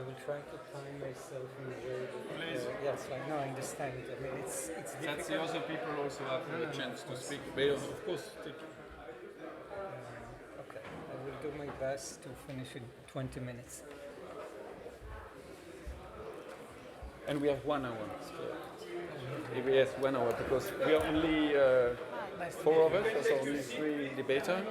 I will try to time myself in a way. Please. Yes, I know, I understand. I mean, it's difficult. That the other people also have a chance to speak. But of course, take Okay, I will do my best to finish in 20 minutes. And we have 1 hour. So yes, 1 hour because we are only 4 of us, so only 3 debaters.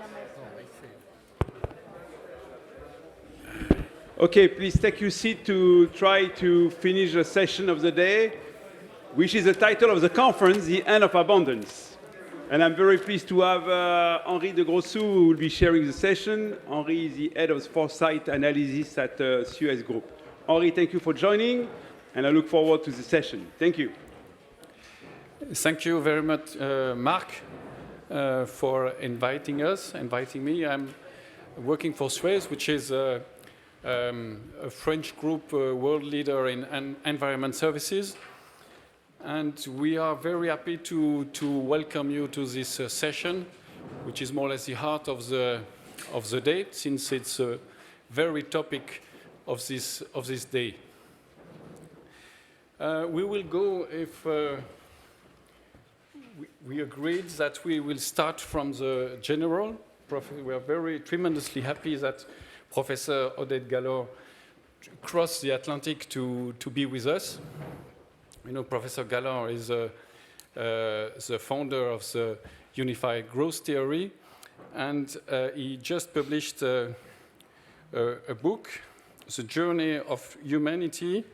Okay, please take your seat to try to finish the session of the day, which is the title of the conference, The End of Abundance. And I'm very pleased to have Henri de Grossouvre who will be sharing the session. Henri is the head of Foresight analysis at SUEZ Group. Henri, thank you for joining, and I look forward to the session. Thank you. Thank you very much, Mark, for inviting me. I'm working for SUEZ, which is a French group, world leader in environment services. And we are very happy to welcome you to this session, which is more or less the heart of the day, since it's a very topic of this day. We will go if we agreed that we will start from the general. We are very tremendously happy that Professor Oded Galor crossed the Atlantic to be with us. You know, Professor Galor is the founder of the Unified Growth Theory, and he just published a book, The Journey of Humanity,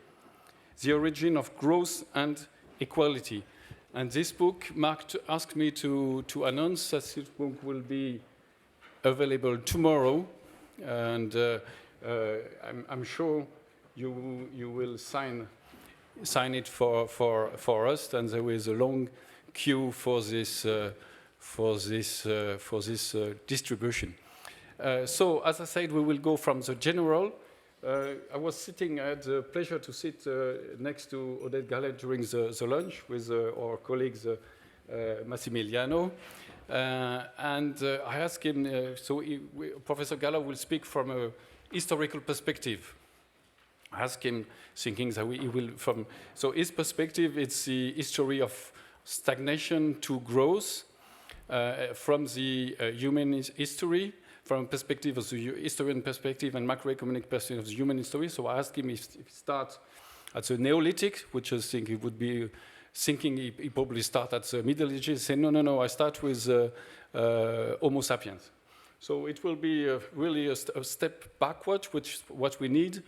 The Origin of Growth and Equality. And this book, Mark asked me to announce that this book will be available tomorrow, and I'm sure you will sign it for us, and there is a long queue for this distribution. So, as I said, we will go from the general. I had the pleasure to sit next to Oded Galor during the lunch with our colleagues Massimiliano. And I asked him, Professor Galor will speak from a historical perspective. I asked him, thinking that he will so his perspective, it's the history of stagnation to growth from the human history, from perspective of the historian perspective and macroeconomic perspective of the human history. So I asked him if he starts at the Neolithic, which I think he would be thinking he probably start at the Middle Ages. He said, no, I start with Homo sapiens. So it will be really a step backward, which is what we need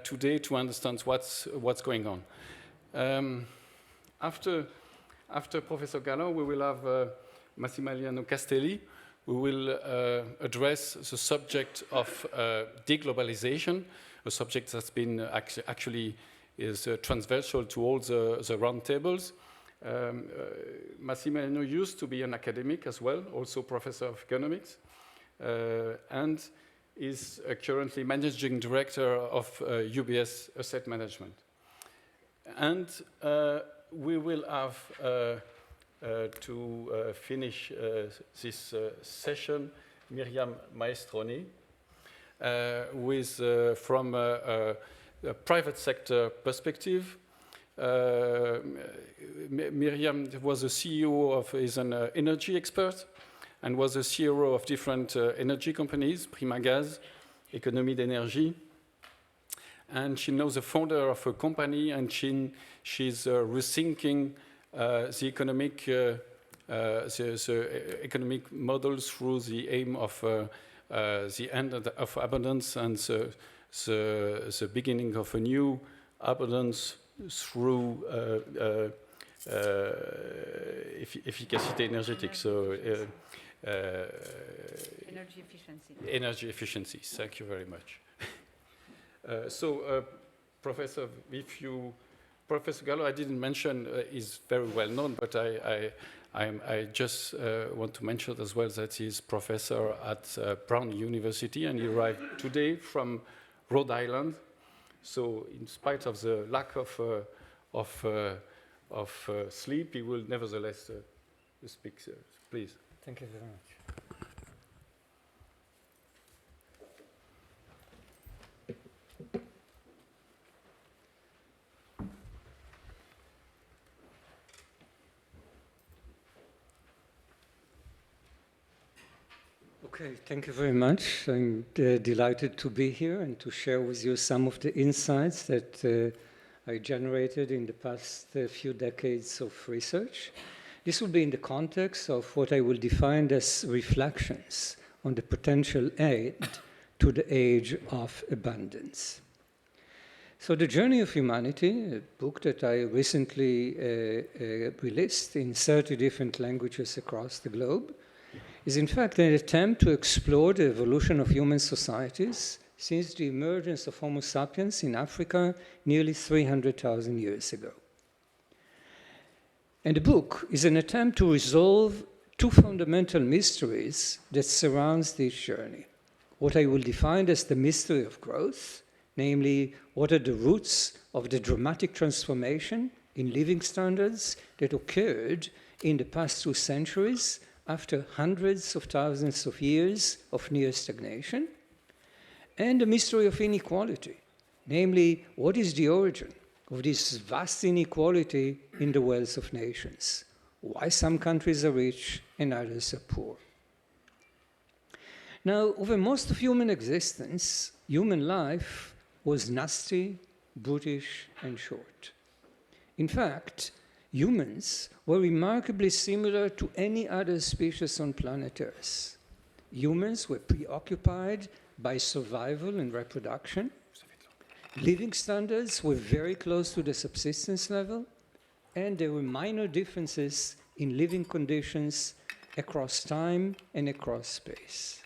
today to understand what's going on. After Professor Galor, we will have Massimiliano Castelli, who will address the subject of deglobalization, a subject that's been actually is transversal to all the roundtables. Massimiliano used to be an academic as well, also professor of economics, and is currently managing director of UBS Asset Management. And we will have to finish this session, Myriam Maestroni, from a private sector perspective. Myriam was a CEO is an energy expert and was a CEO of different energy companies, Primagaz, Économie d'énergie. And she knows the founder of a company, and she's rethinking the economic model through the aim of the end of abundance and the beginning of a new abundance through efficacité énergétique. So energy efficiency. Energy efficiency. Thank you very much. Professor, Professor Galor, I didn't mention, is very well known, but I just want to mention as well that he's professor at Brown University, and he arrived today from Rhode Island. So, in spite of the lack of sleep, he will nevertheless speak. Please. Thank you very much. Okay, thank you very much. I'm delighted to be here and to share with you some of the insights that I generated in the past few decades of research. This will be in the context of what I will define as reflections on the potential aid to the age of abundance. So The Journey of Humanity, a book that I recently released in 30 different languages across the globe, is in fact an attempt to explore the evolution of human societies since the emergence of Homo sapiens in Africa nearly 300,000 years ago. And the book is an attempt to resolve two fundamental mysteries that surrounds this journey. What I will define as the mystery of growth, namely, what are the roots of the dramatic transformation in living standards that occurred in the past 2 centuries after hundreds of thousands of years of near stagnation, and the mystery of inequality, namely, what is the origin of this vast inequality in the wealth of nations? Why some countries are rich and others are poor? Now, over most of human existence, human life was nasty, brutish, and short. In fact, humans were remarkably similar to any other species on planet Earth. Humans were preoccupied by survival and reproduction. Living standards were very close to the subsistence level, and there were minor differences in living conditions across time and across space.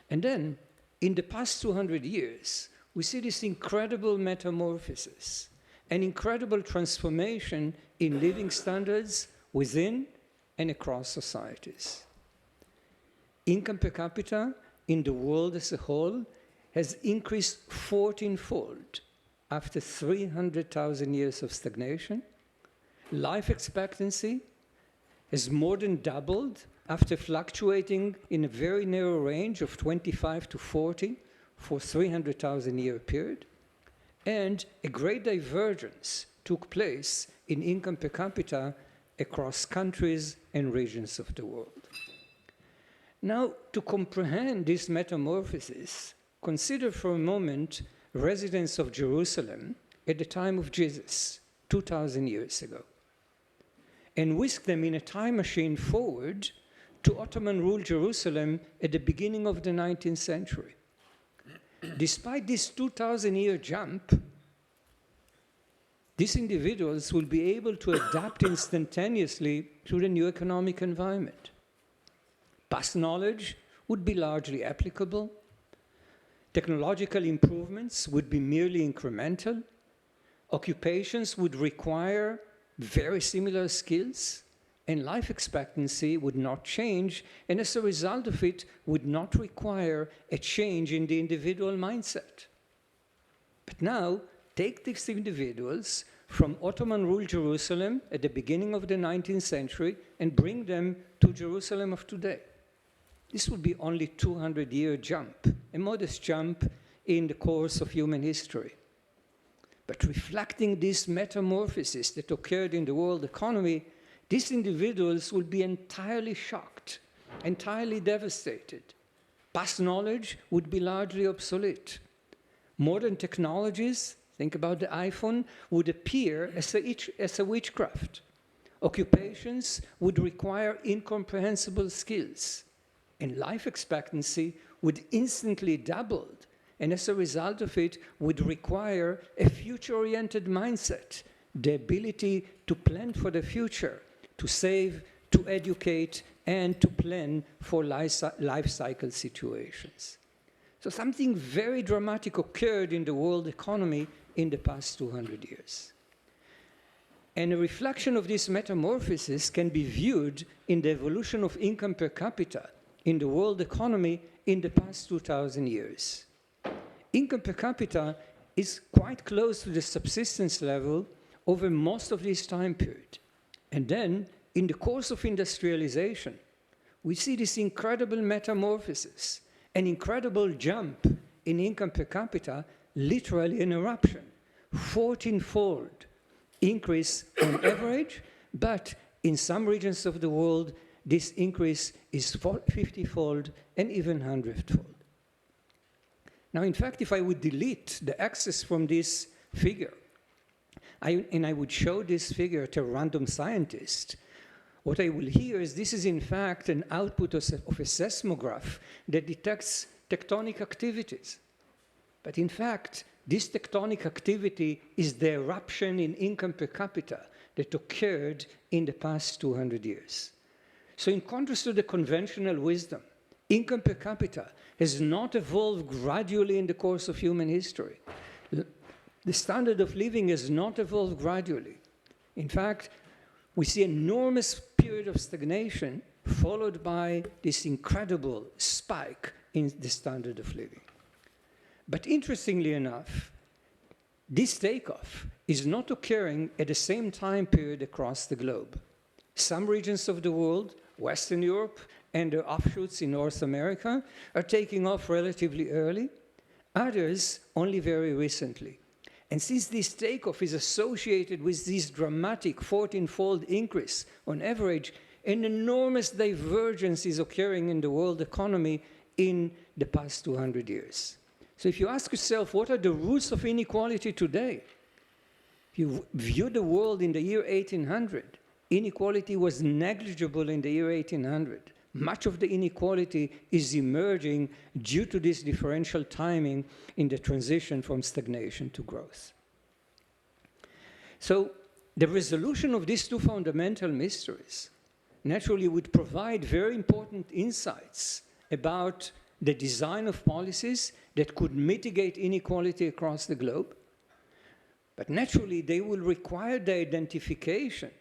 And then, in the past 200 years, we see this incredible metamorphosis, an incredible transformation in living standards within and across societies. Income per capita in the world as a whole has increased 14-fold after 300,000 years of stagnation. Life expectancy has more than doubled after fluctuating in a very narrow range of 25 to 40 for 300,000 year period. And a great divergence took place in income per capita across countries and regions of the world. Now, to comprehend this metamorphosis, consider for a moment residents of Jerusalem at the time of Jesus, 2,000 years ago, and whisk them in a time machine forward to Ottoman-ruled Jerusalem at the beginning of the 19th century. Despite this 2,000-year jump, these individuals will be able to adapt instantaneously to the new economic environment. Past knowledge would be largely applicable. Technological improvements would be merely incremental. Occupations would require very similar skills, and life expectancy would not change, and as a result of it, would not require a change in the individual mindset. But now, take these individuals from Ottoman-ruled Jerusalem at the beginning of the 19th century and bring them to Jerusalem of today. This would be only a 200-year jump, a modest jump in the course of human history. But reflecting this metamorphosis that occurred in the world economy, these individuals will be entirely shocked, entirely devastated. Past knowledge would be largely obsolete. Modern technologies, think about the iPhone, would appear as a witchcraft. Occupations would require incomprehensible skills, and life expectancy would instantly double, and as a result of it, would require a future-oriented mindset, the ability to plan for the future, to save, to educate, and to plan for life cycle situations. So something very dramatic occurred in the world economy in the past 200 years. And a reflection of this metamorphosis can be viewed in the evolution of income per capita in the world economy in the past 2,000 years. Income per capita is quite close to the subsistence level over most of this time period. And then, in the course of industrialization, we see this incredible metamorphosis, an incredible jump in income per capita, literally an eruption, 14-fold increase on average, but in some regions of the world, this increase is 50-fold and even 100-fold. Now, in fact, if I would delete the axis from this figure, and I would show this figure to a random scientist, what I will hear is this is in fact an output of a seismograph that detects tectonic activities. But in fact, this tectonic activity is the eruption in income per capita that occurred in the past 200 years. So in contrast to the conventional wisdom, income per capita has not evolved gradually in the course of human history. The standard of living has not evolved gradually. In fact, we see an enormous period of stagnation followed by this incredible spike in the standard of living. But interestingly enough, this takeoff is not occurring at the same time period across the globe. Some regions of the world, Western Europe and their offshoots in North America, are taking off relatively early, others only very recently. And since this takeoff is associated with this dramatic 14-fold increase on average, an enormous divergence is occurring in the world economy in the past 200 years. So if you ask yourself, what are the roots of inequality today? If you view the world in the year 1800, inequality was negligible in the year 1800. Much of the inequality is emerging due to this differential timing in the transition from stagnation to growth. So the resolution of these two fundamental mysteries naturally would provide very important insights about the design of policies that could mitigate inequality across the globe. But naturally, they will require the identification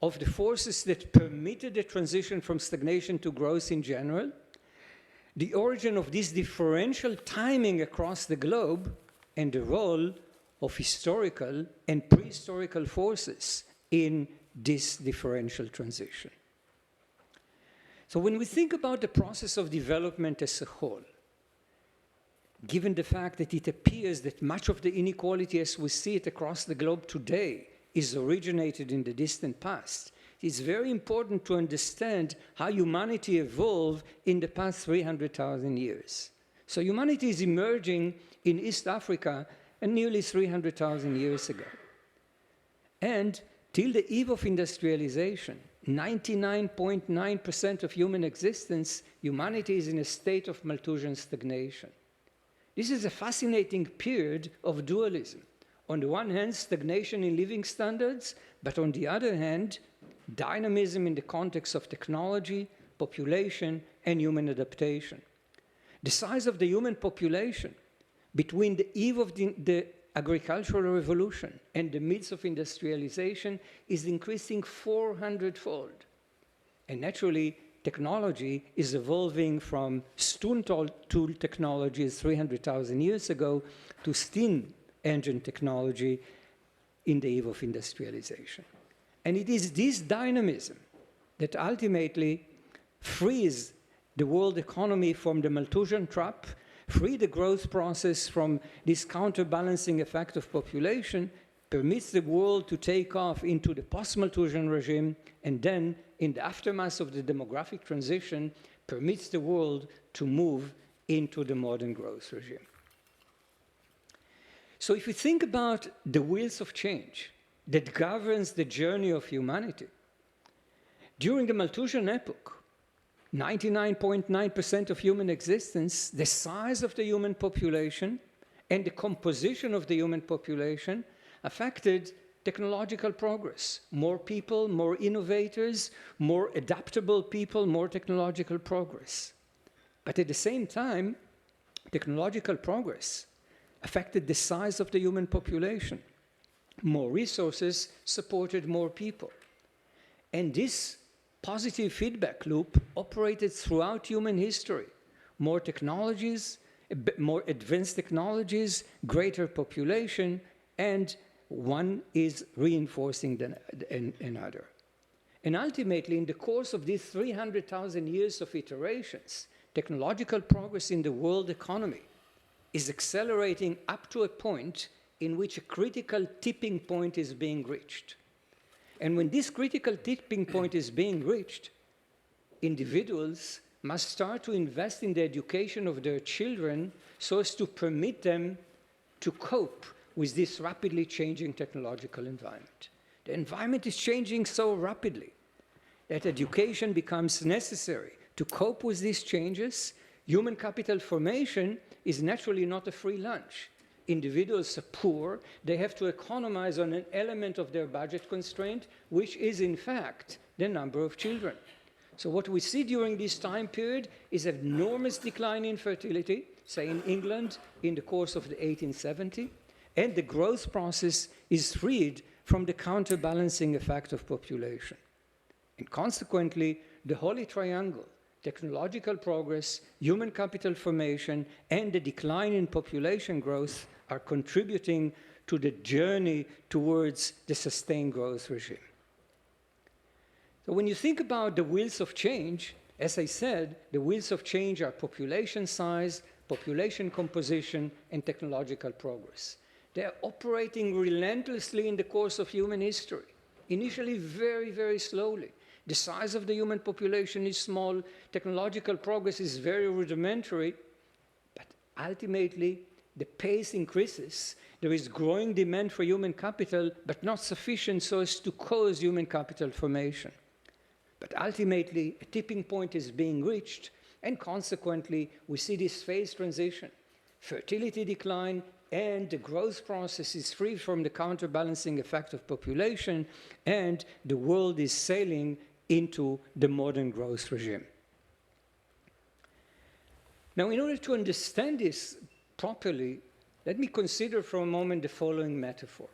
of the forces that permitted the transition from stagnation to growth in general, the origin of this differential timing across the globe, and the role of historical and prehistorical forces in this differential transition. So when we think about the process of development as a whole, given the fact that it appears that much of the inequality as we see it across the globe today is originated in the distant past, it's very important to understand how humanity evolved in the past 300,000 years. So humanity is emerging in East Africa nearly 300,000 years ago. And till the eve of industrialization, 99.9% of human existence, humanity is in a state of Malthusian stagnation. This is a fascinating period of dualism. On the one hand, stagnation in living standards, but on the other hand, dynamism in the context of technology, population, and human adaptation. The size of the human population between the eve of the agricultural revolution and the midst of industrialization is increasing 400-fold. And naturally, technology is evolving from stone tool technologies 300,000 years ago to steam engine technology in the eve of industrialization. And it is this dynamism that ultimately frees the world economy from the Malthusian trap, free the growth process from this counterbalancing effect of population, permits the world to take off into the post-Malthusian regime, and then, in the aftermath of the demographic transition, permits the world to move into the modern growth regime. So if we think about the wheels of change that governs the journey of humanity, during the Malthusian epoch, 99.9% of human existence, the size of the human population and the composition of the human population affected technological progress. More people, more innovators, more adaptable people, more technological progress. But at the same time, technological progress affected the size of the human population. More resources supported more people. And this positive feedback loop operated throughout human history. More technologies, more advanced technologies, greater population, and one is reinforcing another. And ultimately, in the course of these 300,000 years of iterations, technological progress in the world economy is accelerating up to a point in which a critical tipping point is being reached. And when this critical tipping point is being reached, individuals must start to invest in the education of their children so as to permit them to cope with this rapidly changing technological environment. The environment is changing so rapidly that education becomes necessary to cope with these changes. Human capital formation is naturally not a free lunch. Individuals are poor, they have to economize on an element of their budget constraint, which is in fact the number of children. So what we see during this time period is an enormous decline in fertility, say in England in the course of the 1870s, and the growth process is freed from the counterbalancing effect of population. And consequently, the Holy Triangle, technological progress, human capital formation, and the decline in population growth are contributing to the journey towards the sustained growth regime. So when you think about the wheels of change, as I said, the wheels of change are population size, population composition, and technological progress. They are operating relentlessly in the course of human history, initially very, very slowly. The size of the human population is small, technological progress is very rudimentary, but ultimately the pace increases. There is growing demand for human capital, but not sufficient so as to cause human capital formation. But ultimately, a tipping point is being reached, and consequently, we see this phase transition. Fertility decline, and the growth process is free from the counterbalancing effect of population, and the world is sailing into the modern growth regime. Now, in order to understand this properly, let me consider for a moment the following metaphor.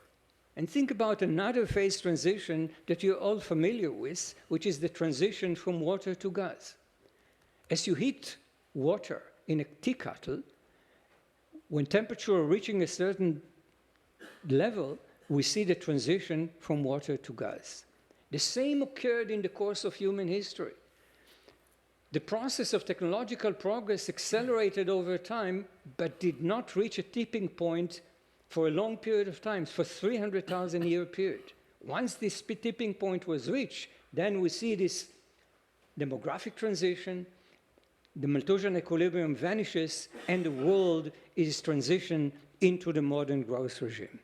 And think about another phase transition that you're all familiar with, which is the transition from water to gas. As you heat water in a tea kettle, when temperature is reaching a certain level, we see the transition from water to gas. The same occurred in the course of human history. The process of technological progress accelerated over time, but did not reach a tipping point for a long period of time, for 300,000-year period. Once this tipping point was reached, then we see this demographic transition, the Malthusian equilibrium vanishes, and the world is transitioned into the modern growth regime.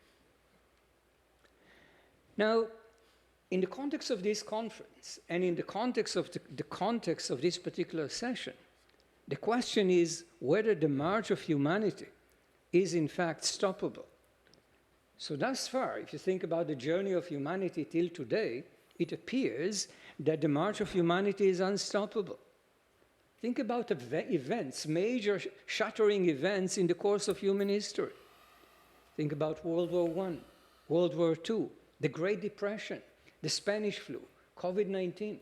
Now, in the context of this conference, and in the context of this particular session, the question is whether the march of humanity is in fact stoppable. So thus far, if you think about the journey of humanity till today, it appears that the march of humanity is unstoppable. Think about events, major shattering events in the course of human history. Think about World War I, World War II, the Great Depression, the Spanish flu, COVID-19.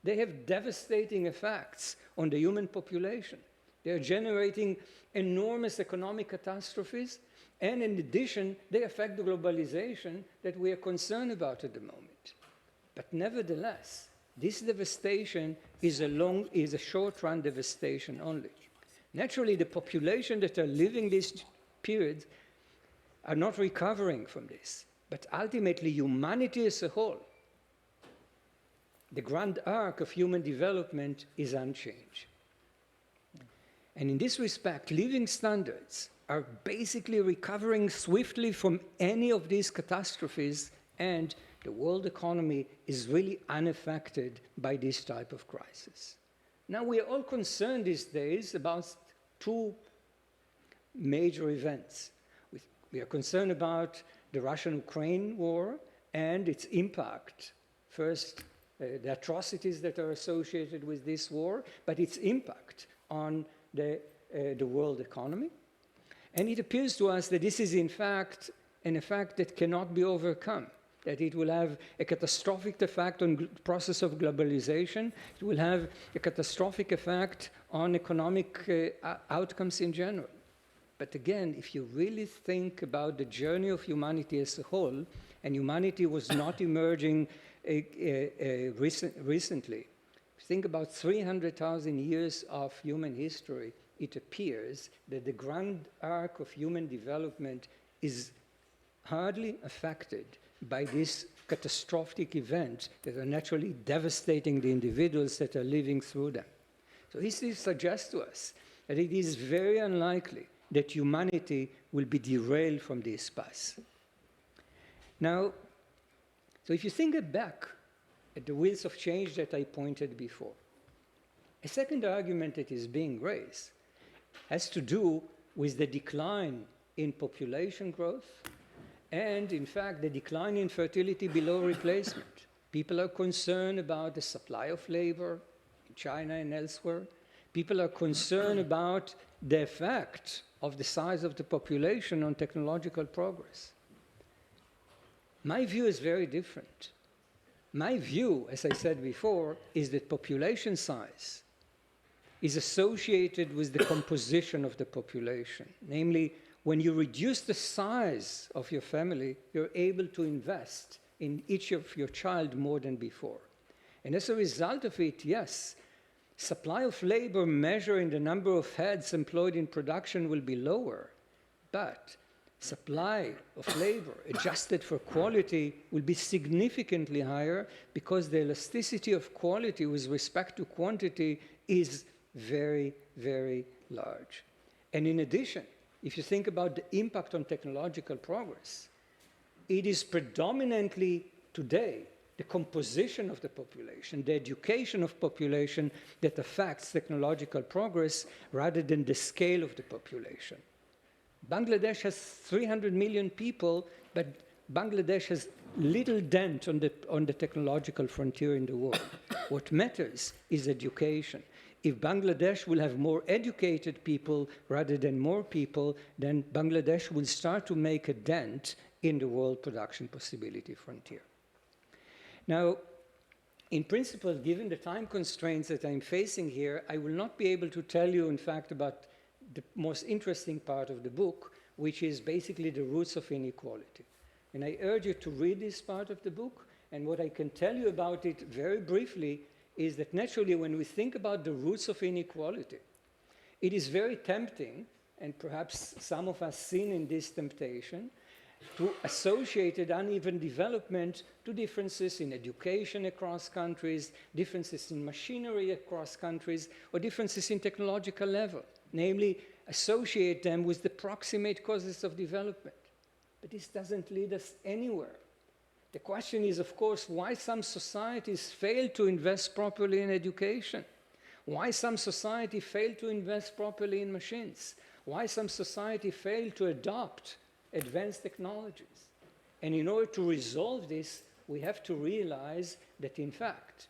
They have devastating effects on the human population. They are generating enormous economic catastrophes, and in addition, they affect the globalization that we are concerned about at the moment. But nevertheless, this devastation is a short-run devastation only. Naturally, the population that are living this period are not recovering from this. But ultimately, humanity as a whole, the grand arc of human development is unchanged. And in this respect, living standards are basically recovering swiftly from any of these catastrophes, and the world economy is really unaffected by this type of crisis. Now, we are all concerned these days about two major events. We are concerned about the Russian-Ukraine war and its impact. First, the atrocities that are associated with this war, but its impact on the world economy. And it appears to us that this is in fact an effect that cannot be overcome, that it will have a catastrophic effect on the process of globalization, it will have a catastrophic effect on economic outcomes in general. But again, if you really think about the journey of humanity as a whole, and humanity was not emerging recently, think about 300,000 years of human history, it appears that the grand arc of human development is hardly affected by this catastrophic events that are naturally devastating the individuals that are living through them. So history suggests to us that it is very unlikely that humanity will be derailed from this path. Now, so if you think back at the wheels of change that I pointed before, a second argument that is being raised has to do with the decline in population growth and, in fact, the decline in fertility below replacement. People are concerned about the supply of labor in China and elsewhere. People are concerned about the effect of the size of the population on technological progress. My view is very different. My view, as I said before, is that population size is associated with the composition of the population. Namely, when you reduce the size of your family, you're able to invest in each of your child more than before. And as a result of it, yes, supply of labor measuring the number of heads employed in production will be lower, but supply of labor adjusted for quality will be significantly higher because the elasticity of quality with respect to quantity is very, very large. And in addition, if you think about the impact on technological progress, it is predominantly today the composition of the population, the education of population that affects technological progress rather than the scale of the population. Bangladesh has 300 million people, but Bangladesh has little dent on the technological frontier in the world. What matters is education. If Bangladesh will have more educated people rather than more people, then Bangladesh will start to make a dent in the world production possibility frontier. Now, in principle, given the time constraints that I'm facing here, I will not be able to tell you, in fact, about the most interesting part of the book, which is basically the roots of inequality. And I urge you to read this part of the book, and what I can tell you about it very briefly is that naturally when we think about the roots of inequality, it is very tempting, and perhaps some of us sin in this temptation, to associate uneven development to differences in education across countries, differences in machinery across countries, or differences in technological level. Namely, associate them with the proximate causes of development. But this doesn't lead us anywhere. The question is, of course, why some societies fail to invest properly in education? Why some society fail to invest properly in machines? Why some society fail to adopt advanced technologies? And in order to resolve this, we have to realize that, in fact,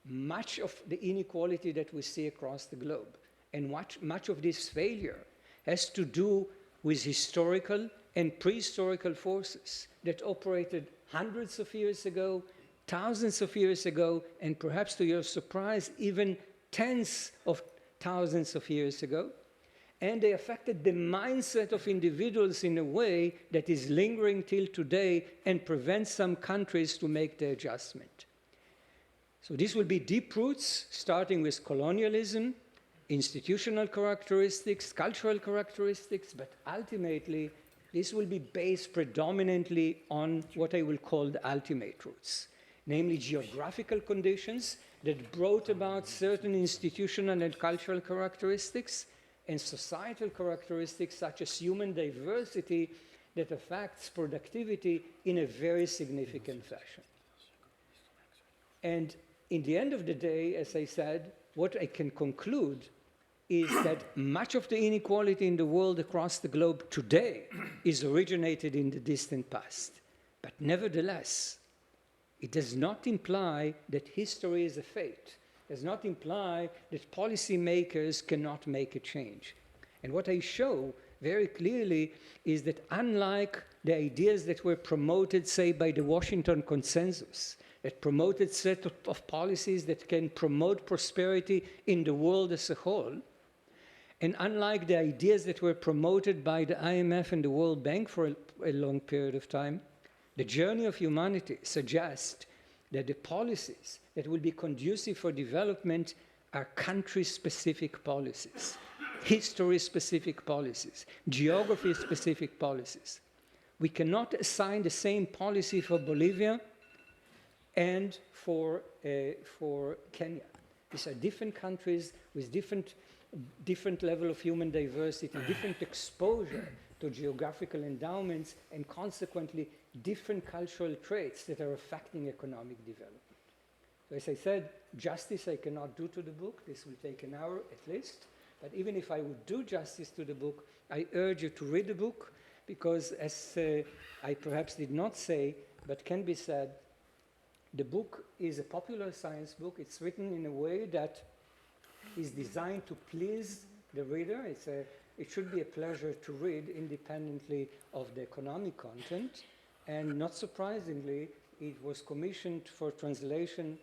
much of the inequality that we see across the globe and much of this failure has to do with historical and prehistorical forces that operated hundreds of years ago, thousands of years ago, and perhaps to your surprise, even tens of thousands of years ago. And they affected the mindset of individuals in a way that is lingering till today and prevents some countries to make the adjustment. So this will be deep roots, starting with colonialism, institutional characteristics, cultural characteristics, but ultimately this will be based predominantly on what I will call the ultimate roots, namely geographical conditions that brought about certain institutional and cultural characteristics and societal characteristics such as human diversity that affects productivity in a very significant fashion. And in the end of the day, as I said, what I can conclude is that much of the inequality in the world across the globe today is originated in the distant past. But nevertheless, it does not imply that history is a fate. It does not imply that policymakers cannot make a change. And what I show very clearly is that unlike the ideas that were promoted, say, by the Washington Consensus, that promoted set of policies that can promote prosperity in the world as a whole, and unlike the ideas that were promoted by the IMF and the World Bank for a long period of time, the journey of humanity suggests that the policies that will be conducive for development are country-specific policies, history-specific policies, geography-specific policies. We cannot assign the same policy for Bolivia and for Kenya. These are different countries with different level of human diversity, different exposure to geographical endowments, and consequently different cultural traits that are affecting economic development. So as I said, justice I cannot do to the book. This will take an hour at least. But even if I would do justice to the book, I urge you to read the book, because as I perhaps did not say, but can be said, the book is a popular science book. It's written in a way that is designed to please the reader. It should be a pleasure to read independently of the economic content. And not surprisingly, it was commissioned for translation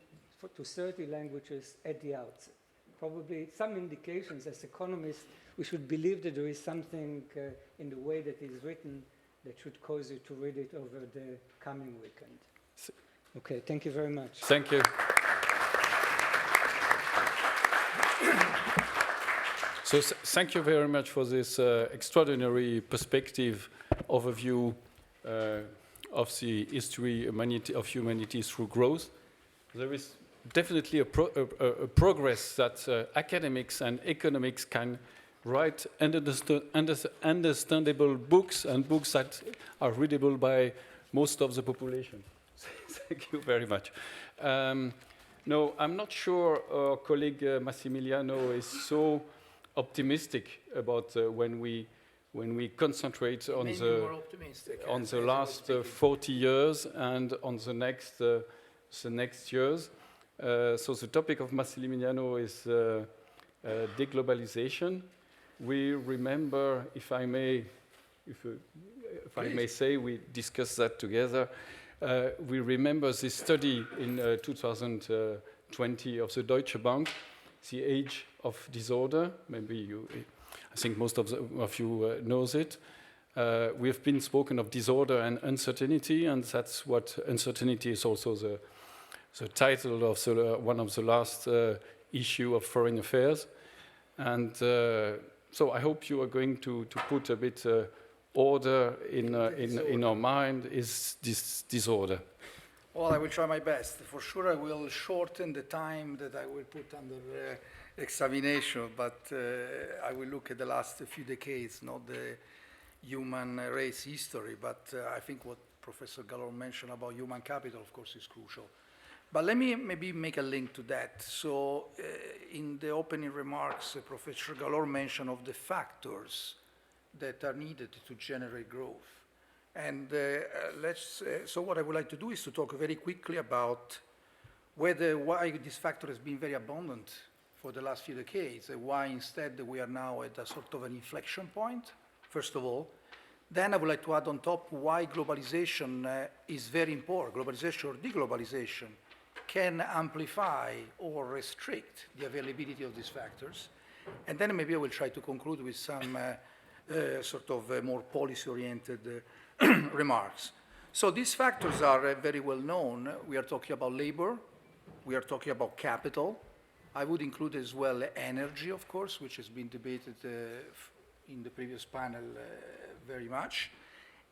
to 30 languages at the outset. Probably some indications as economists, we should believe that there is something in the way that it is written that should cause you to read it over the coming weekend. Okay, thank you very much. Thank you. So thank you very much for this extraordinary perspective overview of the history of humanity through growth. There is definitely a progress that academics and economics can write understandable books, and books that are readable by most of the population. Thank you very much. No, I'm not sure our colleague Massimiliano is so optimistic about when we concentrate on the last 40 years and on the next years. So the topic of Massimiliano is deglobalization. We remember, if I may say, we discussed that together. We remember this study in 2020 of the Deutsche Bank, the age of disorder. Maybe I think most of you knows it. We have been spoken of disorder and uncertainty, and that's what uncertainty is also the title of one of the last issue of Foreign Affairs. And so I hope you are going to put a bit order in our mind is this disorder. Well, I will try my best. For sure, I will shorten the time that I will put under examination, but I will look at the last few decades, not the human race history, but I think what Professor Galor mentioned about human capital, of course, is crucial. But let me maybe make a link to that. So in the opening remarks, Professor Galor mentioned of the factors that are needed to generate growth. And so what I would like to do is to talk very quickly about why this factor has been very abundant for the last few decades, and why instead we are now at a sort of an inflection point, first of all. Then I would like to add on top why globalization is very important. Globalization or deglobalization can amplify or restrict the availability of these factors. And then maybe I will try to conclude with some sort of more policy-oriented remarks. So these factors are very well known. We are talking about labor. We are talking about capital. I would include as well energy, of course, which has been debated in the previous panel very much.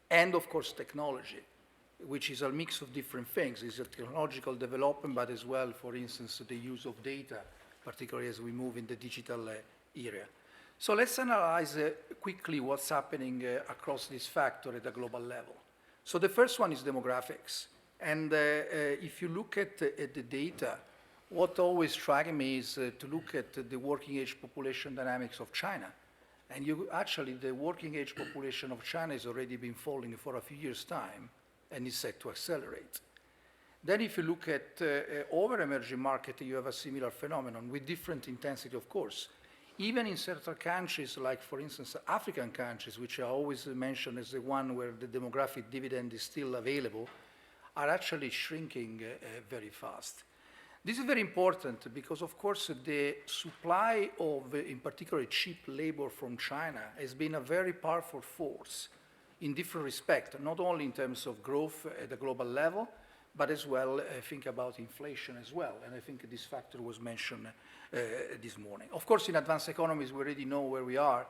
And, of course, technology, which is a mix of different things. It's a technological development, but as well, for instance, the use of data, particularly as we move in the digital era. So let's analyze quickly what's happening across this factor at a global level. So the first one is demographics. And if you look at the data, what always strikes me is to look at the working age population dynamics of China. And actually, the working age population of China has already been falling for a few years' time and is set to accelerate. Then if you look at over emerging market, you have a similar phenomenon with different intensity, of course. Even in certain countries, like, for instance, African countries, which are always mentioned as the one where the demographic dividend is still available, are actually shrinking very fast. This is very important because, of course, the supply of, in particular, cheap labor from China has been a very powerful force in different respects, not only in terms of growth at the global level, but as well, think about inflation as well. And I think this factor was mentioned this morning. Of course, in advanced economies, we already know where we are.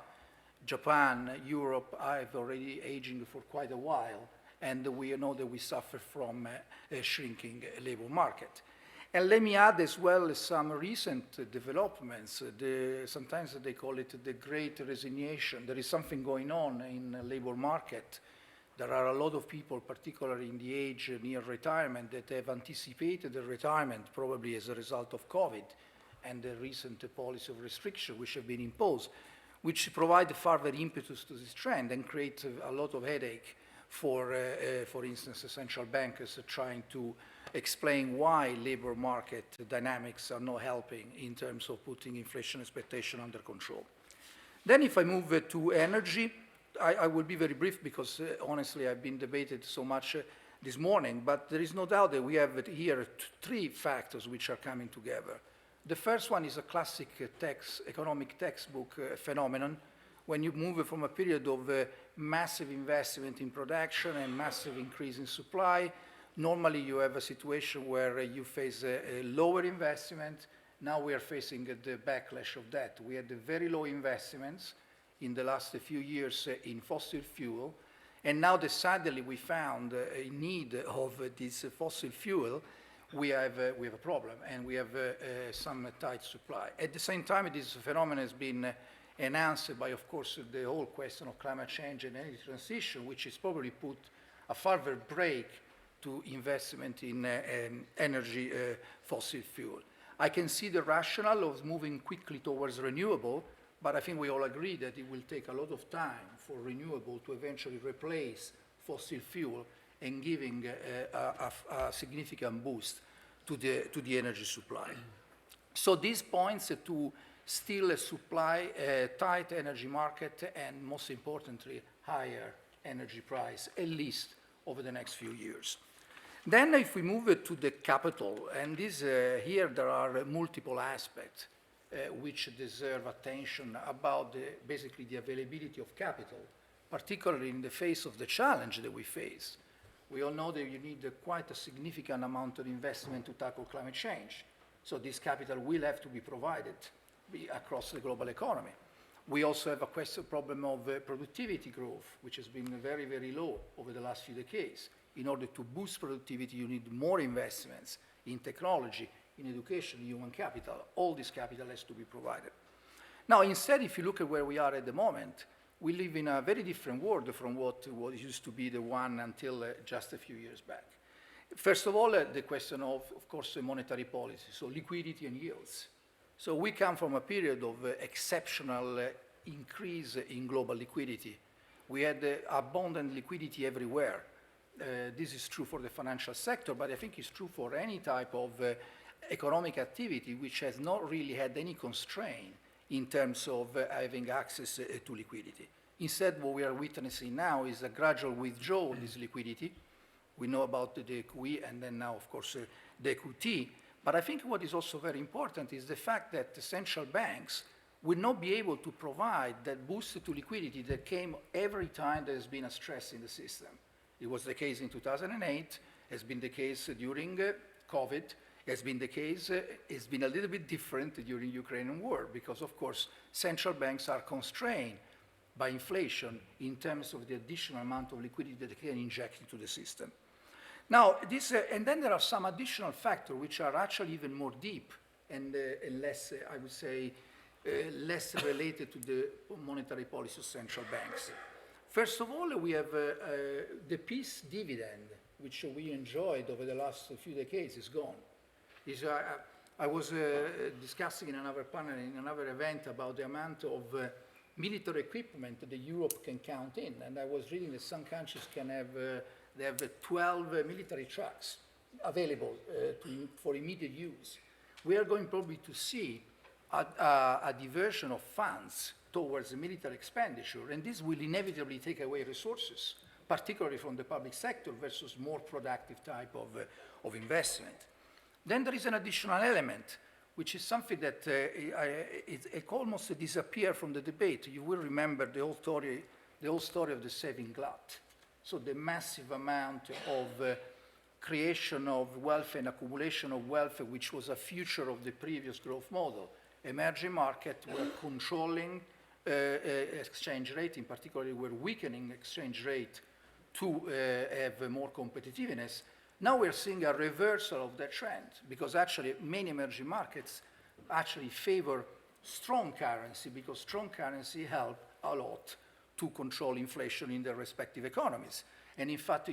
Japan, Europe are already aging for quite a while, and we know that we suffer from a shrinking labor market. And let me add as well some recent developments. Sometimes they call it the great resignation. There is something going on in the labor market. There are a lot of people, particularly in the age near retirement, that have anticipated the retirement probably as a result of COVID and the recent policy of restriction which have been imposed, which provide further impetus to this trend and create a lot of headache for instance, central bankers trying to explain why labor market dynamics are not helping in terms of putting inflation expectation under control. Then if I move to energy, I will be very brief because honestly I've been debated so much this morning, but there is no doubt that we have here three factors which are coming together. The first one is a classic economic textbook phenomenon. When you move from a period of massive investment in production and massive increase in supply, normally you have a situation where you face a lower investment. Now we are facing the backlash of that. We had very low investments in the last few years in fossil fuel, and now that suddenly we found a need of this fossil fuel, we have a problem, and we have some tight supply. At the same time, this phenomenon has been enhanced by, of course, the whole question of climate change and energy transition, which has probably put a further brake to investment in energy fossil fuel. I can see the rationale of moving quickly towards renewable, but I think we all agree that it will take a lot of time for renewable to eventually replace fossil fuel and giving a significant boost to the energy supply. So this points to still a supply, tight energy market, and most importantly, higher energy price, at least over the next few years. Then if we move to the capital, and this, here there are multiple aspects which deserve attention about basically the availability of capital, particularly in the face of the challenge that we face. We all know that you need quite a significant amount of investment to tackle climate change. So this capital will have to be provided across the global economy. We also have a problem of productivity growth, which has been very, very low over the last few decades. In order to boost productivity, you need more investments in technology, in education, human capital. All this capital has to be provided. Now, instead, if you look at where we are at the moment, we live in a very different world from what used to be the one until just a few years back. First of all, the question of course, monetary policy, so liquidity and yields. So we come from a period of exceptional increase in global liquidity. We had abundant liquidity everywhere. This is true for the financial sector, but I think it's true for any type of economic activity which has not really had any constraint in terms of having access to liquidity. Instead, what we are witnessing now is a gradual withdrawal of this liquidity. We know about the QE and then now, of course, the QT. But I think what is also very important is the fact that the central banks will not be able to provide that boost to liquidity that came every time there has been a stress in the system. It was the case in 2008, has been the case during COVID, has been the case, it's been a little bit different during the Ukrainian war because, of course, central banks are constrained by inflation in terms of the additional amount of liquidity that they can inject into the system. Now, and then there are some additional factors which are actually even more deep and less, I would say, less related to the monetary policy of central banks. First of all, we have the peace dividend, which we enjoyed over the last few decades, is gone. I was discussing in another panel, in another event, about the amount of military equipment that Europe can count in, and I was reading that some countries can have, they have 12 military trucks available for immediate use. We are going probably to see a diversion of funds towards the military expenditure, and this will inevitably take away resources, particularly from the public sector versus more productive type of investment. Then there is an additional element, which is something that it almost disappeared from the debate. You will remember the whole story of the saving glut. So the massive amount of creation of wealth and accumulation of wealth, which was a feature of the previous growth model. Emerging markets were controlling exchange rate, in particular, we're weakening exchange rate to have more competitiveness. Now we're seeing a reversal of that trend, because actually many emerging markets actually favor strong currency, because strong currency help a lot to control inflation in their respective economies. And in fact,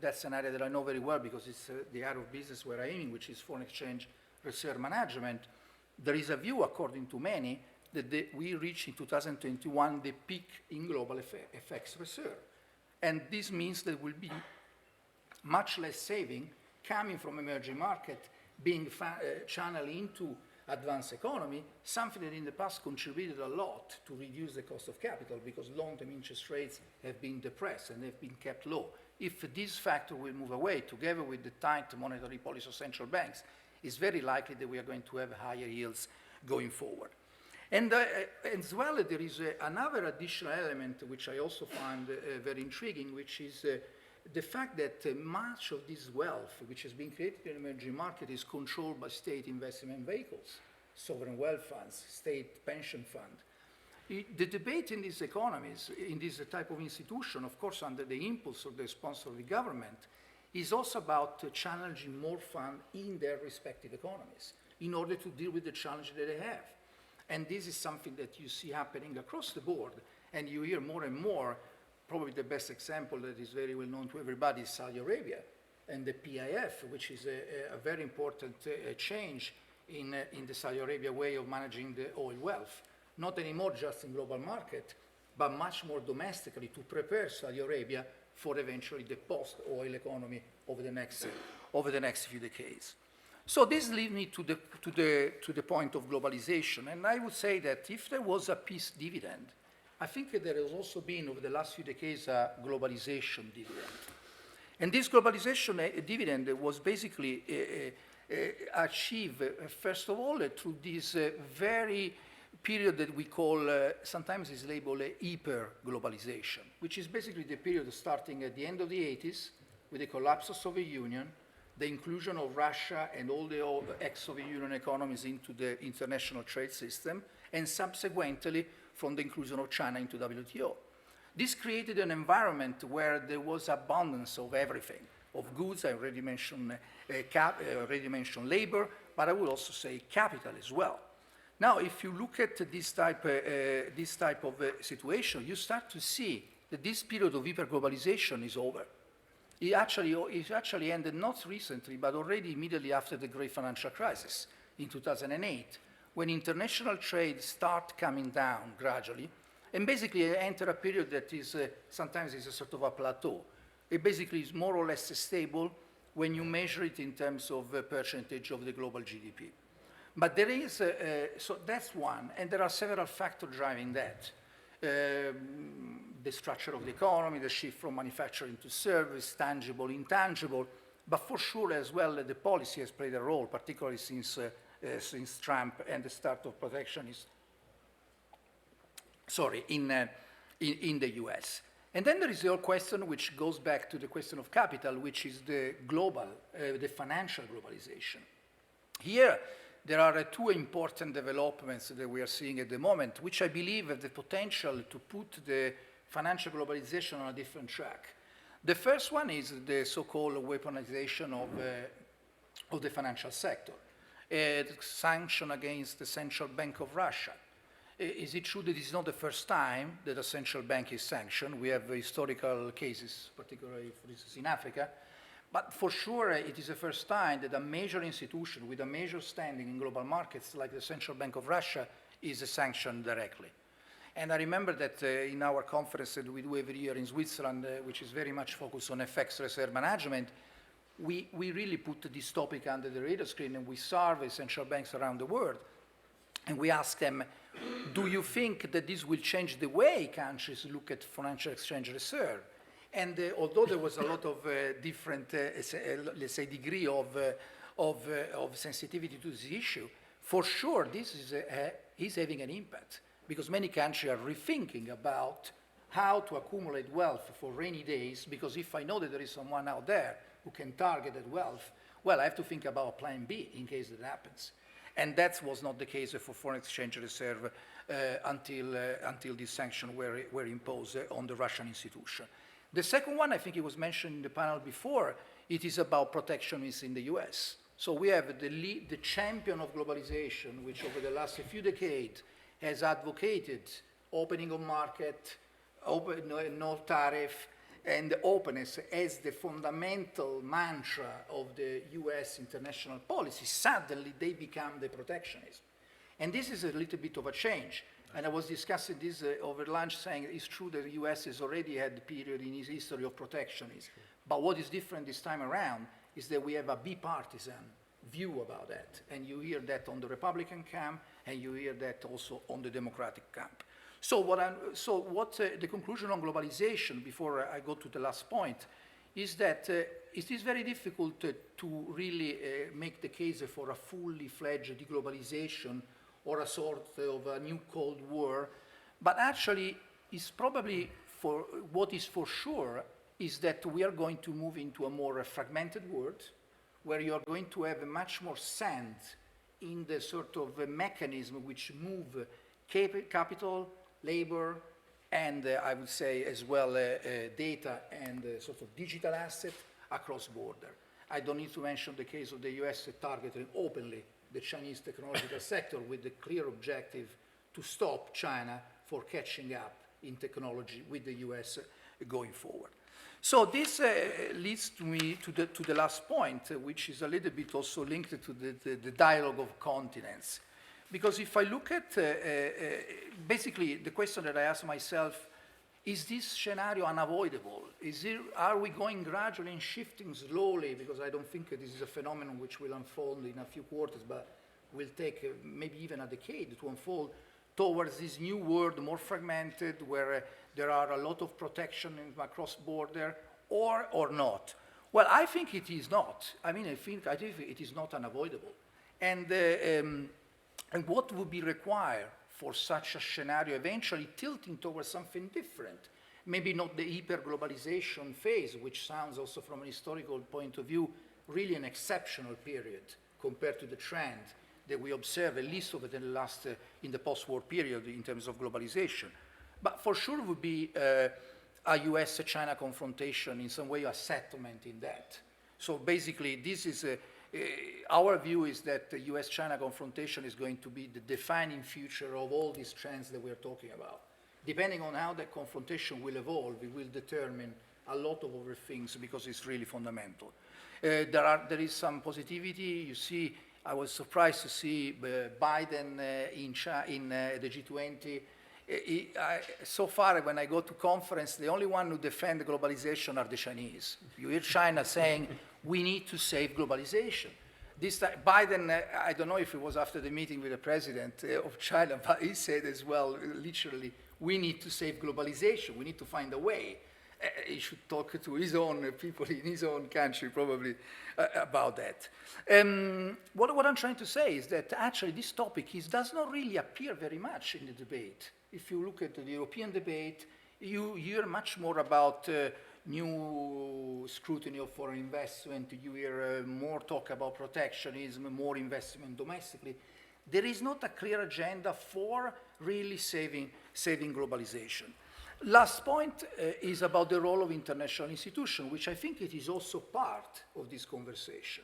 that's an area that I know very well, because it's the area of business where I'm aiming, which is foreign exchange reserve management. There is a view, according to many, that we reach in 2021 the peak in global FX reserve. And this means there will be much less saving coming from emerging market being channeled into advanced economy, something that in the past contributed a lot to reduce the cost of capital, because long-term interest rates have been depressed and they've been kept low. If this factor will move away, together with the tight monetary policy of central banks, it's very likely that we are going to have higher yields going forward. And as well, there is another additional element which I also find very intriguing, which is the fact that much of this wealth which has been created in the emerging market is controlled by state investment vehicles, sovereign wealth funds, state pension fund. The debate in these economies, in this type of institution, of course under the impulse of the sponsor of the government, is also about challenging more funds in their respective economies in order to deal with the challenge that they have. And this is something that you see happening across the board, and you hear more and more. Probably the best example that is very well known to everybody is Saudi Arabia and the PIF, which is a very important change in the Saudi Arabia way of managing the oil wealth. Not anymore just in global market, but much more domestically to prepare Saudi Arabia for eventually the post-oil economy over the next few decades. So this leads me to the point of globalization, and I would say that if there was a peace dividend, I think that there has also been, over the last few decades, a globalization dividend. And this globalization dividend was basically achieved, first of all, through this very period that we call, sometimes is labeled hyper-globalization, which is basically the period starting at the end of the 80s, with the collapse of Soviet Union, the inclusion of Russia and all the ex-Soviet Union economies into the international trade system, and subsequently from the inclusion of China into WTO. This created an environment where there was abundance of everything, of goods. I already mentioned labor, but I will also say capital as well. Now, if you look at this type of situation, you start to see that this period of hyperglobalization is over. It actually ended not recently, but already immediately after the great financial crisis in 2008, when international trade started coming down gradually, and basically enter a period that is sometimes is a sort of a plateau. It basically is more or less stable when you measure it in terms of percentage of the global GDP. But there is, so that's one, and there are several factors driving that. The structure of the economy, the shift from manufacturing to service, tangible, intangible, but for sure as well the policy has played a role, particularly since Trump and the start of protectionism, in the US. And then there is the whole question which goes back to the question of capital, which is the the financial globalization. Here, there are two important developments that we are seeing at the moment, which I believe have the potential to put the financial globalization on a different track. The first one is the so-called weaponization of the financial sector. Sanction against the Central Bank of Russia. Is it true that it's not the first time that a central bank is sanctioned? We have historical cases, particularly, for instance, in Africa. But for sure, it is the first time that a major institution with a major standing in global markets, like the Central Bank of Russia, is sanctioned directly. And I remember that in our conference that we do every year in Switzerland, which is very much focused on FX reserve management, we really put this topic under the radar screen, and we survey central banks around the world. And we ask them, do you think that this will change the way countries look at financial exchange reserve? And although there was a lot of different, let's say, degree of sensitivity to this issue, for sure this is having an impact, because many countries are rethinking about how to accumulate wealth for rainy days, because if I know that there is someone out there who can target that wealth, well, I have to think about a plan B in case that happens. And that was not the case for foreign exchange reserve until these sanctions were imposed on the Russian institution. The second one, I think it was mentioned in the panel before, it is about protectionism in the US. So we have the champion of globalization, which over the last few decades has advocated opening of market, no tariff, and openness as the fundamental mantra of the US international policy. Suddenly they become the protectionist. And this is a little bit of a change. And I was discussing this over lunch, saying it's true that the US has already had a period in its history of protectionism. But what is different this time around is that we have a bipartisan view about that. And you hear that on the Republican camp, and you hear that also on the Democratic camp. So the conclusion on globalization, before I go to the last point, is that it is very difficult to really make the case for a fully fledged deglobalization or a sort of a new Cold War, but actually it's probably for what is for sure is that we are going to move into a more fragmented world where you are going to have much more sand in the sort of mechanism which move capital, labor, and I would say as well data and sort of digital asset across border. I don't need to mention the case of the US targeting openly the Chinese technological sector with the clear objective to stop China for catching up in technology with the US going forward. So this leads to me to the last point, which is a little bit also linked to the dialogue of continents. Because if I look at, basically the question that I ask myself, is this scenario unavoidable? Are we going gradually and shifting slowly? Because I don't think this is a phenomenon which will unfold in a few quarters, but will take maybe even a decade to unfold towards this new world, more fragmented, where there are a lot of protection across border, or not? Well, I think it is not. I mean, I think it is not unavoidable. And what would be required for such a scenario eventually tilting towards something different? Maybe not the hyper-globalization phase, which sounds also from an historical point of view really an exceptional period compared to the trend that we observe, at least over the last, in the post-war period in terms of globalization. But for sure would be a US-China confrontation, in some way a settlement in that. So basically this is, our view is that the US-China confrontation is going to be the defining feature of all these trends that we're talking about. Depending on how that confrontation will evolve, it will determine a lot of other things because it's really fundamental. There is some positivity. You see, I was surprised to see Biden in the G20. So far, when I go to conference, the only one who defend globalization are the Chinese. You hear China saying, we need to save globalization. This time, Biden, I don't know if it was after the meeting with the president of China, but he said as well, literally, we need to save globalization. We need to find a way. He should talk to his own people in his own country probably about that. What I'm trying to say is that actually this topic does not really appear very much in the debate. If you look at the European debate, you hear much more about new scrutiny of foreign investment, you hear more talk about protectionism, more investment domestically. There is not a clear agenda for really saving globalization. Last point is about the role of international institutions, which I think it is also part of this conversation.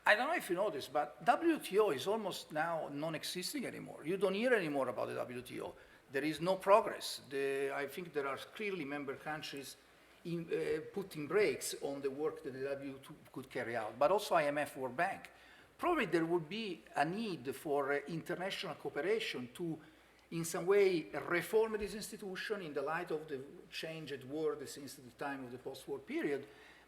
I don't know if you know this, but WTO is almost now non-existing anymore. You don't hear anymore about the WTO. There is no progress. I think there are clearly member countries putting brakes on the work that the WTO could carry out, but also IMF, World Bank. Probably there would be a need for international cooperation to, in some way, reform this institution in the light of the changed world since the time of the post-war period.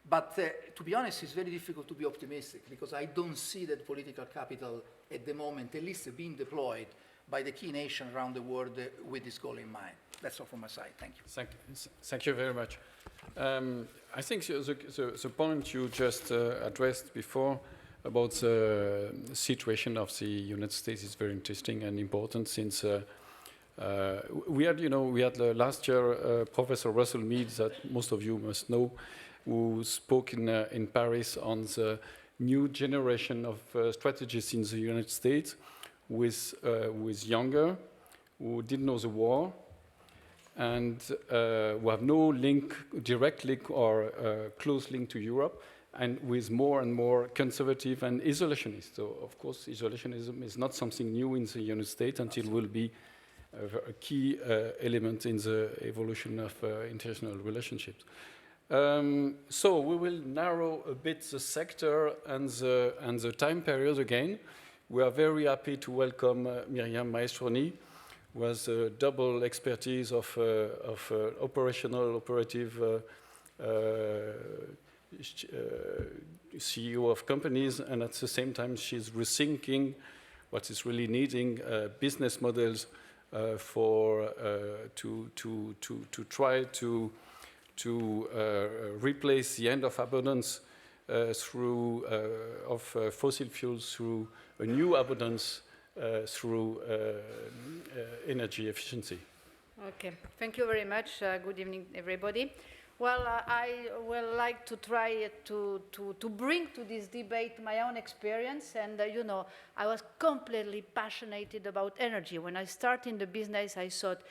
But to be honest, it's very difficult to be optimistic because I don't see that political capital at the moment, at least being deployed by the key nations around the world with this goal in mind. That's all from my side. Thank you. Thank you very much. I think the point you just addressed before about the situation of the United States is very interesting and important since we had last year Professor Russell Mead, that most of you must know, who spoke in Paris on the new generation of strategists in the United States with younger, who didn't know the war, and who have no link, direct link or close link to Europe, and with more and more conservative and isolationist. So, of course, isolationism is not something new in the United States until it will be a key element in the evolution of international relationships. So we will narrow a bit the sector and the time period again. We are very happy to welcome Myriam Maestroni, who has a double expertise of operative CEO of companies, and at the same time she's rethinking what is really needing business models to try to replace the end of abundance of fossil fuels through a new abundance through energy efficiency. Okay, thank you very much. Good evening, everybody. Well, I would like to try to bring to this debate my own experience. And, you know, I was completely passionate about energy. When I started in the business, I thought,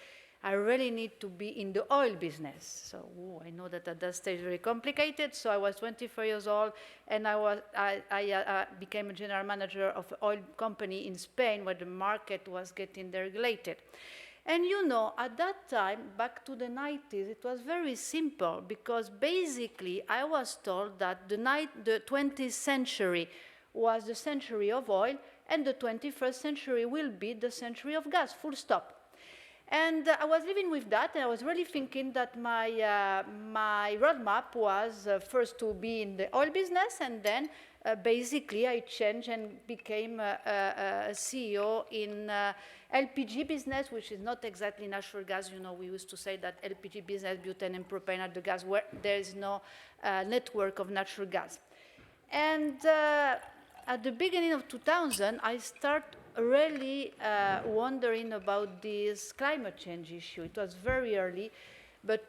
I really need to be in the oil business. So I know that at that stage very complicated. So I was 24 years old, and I became a general manager of an oil company in Spain, where the market was getting deregulated. And you know, at that time, back to the 90s, it was very simple, because basically I was told that the 20th century was the century of oil, and the 21st century will be the century of gas, full stop. And I was living with that, and I was really thinking that my roadmap was first to be in the oil business, and then basically I changed and became a CEO in LPG business, which is not exactly natural gas. You know, we used to say that LPG business, butane and propane are the gas where there is no network of natural gas. And at the beginning of 2000, I started really wondering about this climate change issue. It was very early, but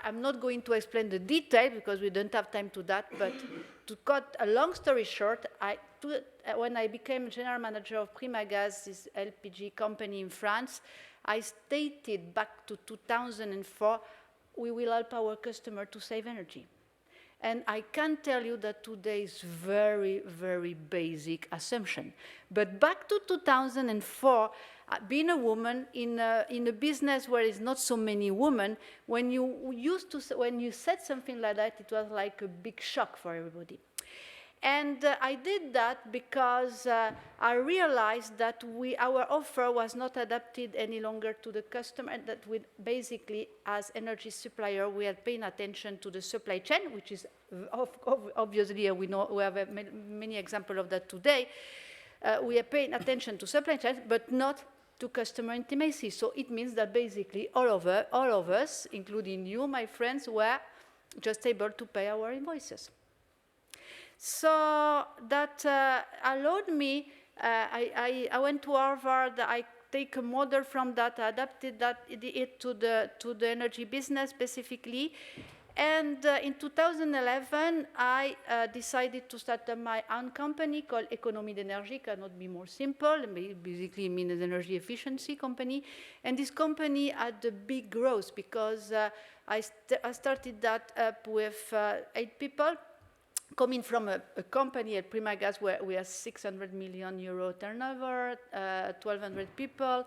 I'm not going to explain the detail because we don't have time to that, but to cut a long story short, when I became general manager of Primagaz, this LPG company in France, I stated back to 2004, we will help our customer to save energy. And I can tell you that today is very, very basic assumption. But back to 2004, being a woman in a business where there's not so many women, when you said something like that, it was like a big shock for everybody. And I did that because I realized that our offer was not adapted any longer to the customer, and that we basically, as energy supplier, we are paying attention to the supply chain, which is obviously, we have many examples of that today. We are paying attention to supply chain, but not to customer intimacy. So it means that basically all of us, including you, my friends, were just able to pay our invoices. So that allowed me, I went to Harvard, I take a model from that, I adapted it to the energy business specifically. And in 2011, I decided to start my own company called Économie d'énergie, cannot be more simple. Basically, it means an energy efficiency company. And this company had a big growth because I started that up with 8 people. Coming from a company at Primagaz where we have 600 million euro turnover, 1,200 people,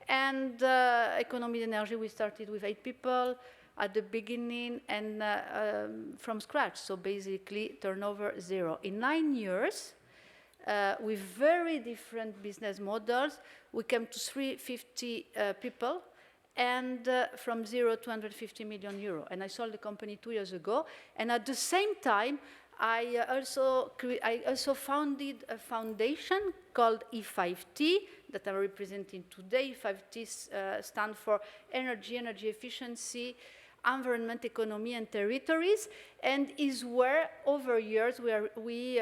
and Économie d'énergie, we started with 8 people at the beginning and from scratch, so basically turnover 0. In 9 years, with very different business models, we came to 350 people, and from 0 to 150 million euro. And I sold the company 2 years ago, and at the same time, I also founded a foundation called E5T that I'm representing today. E5T stands for Energy Efficiency, Environment, Economy, and Territories, and is where over years we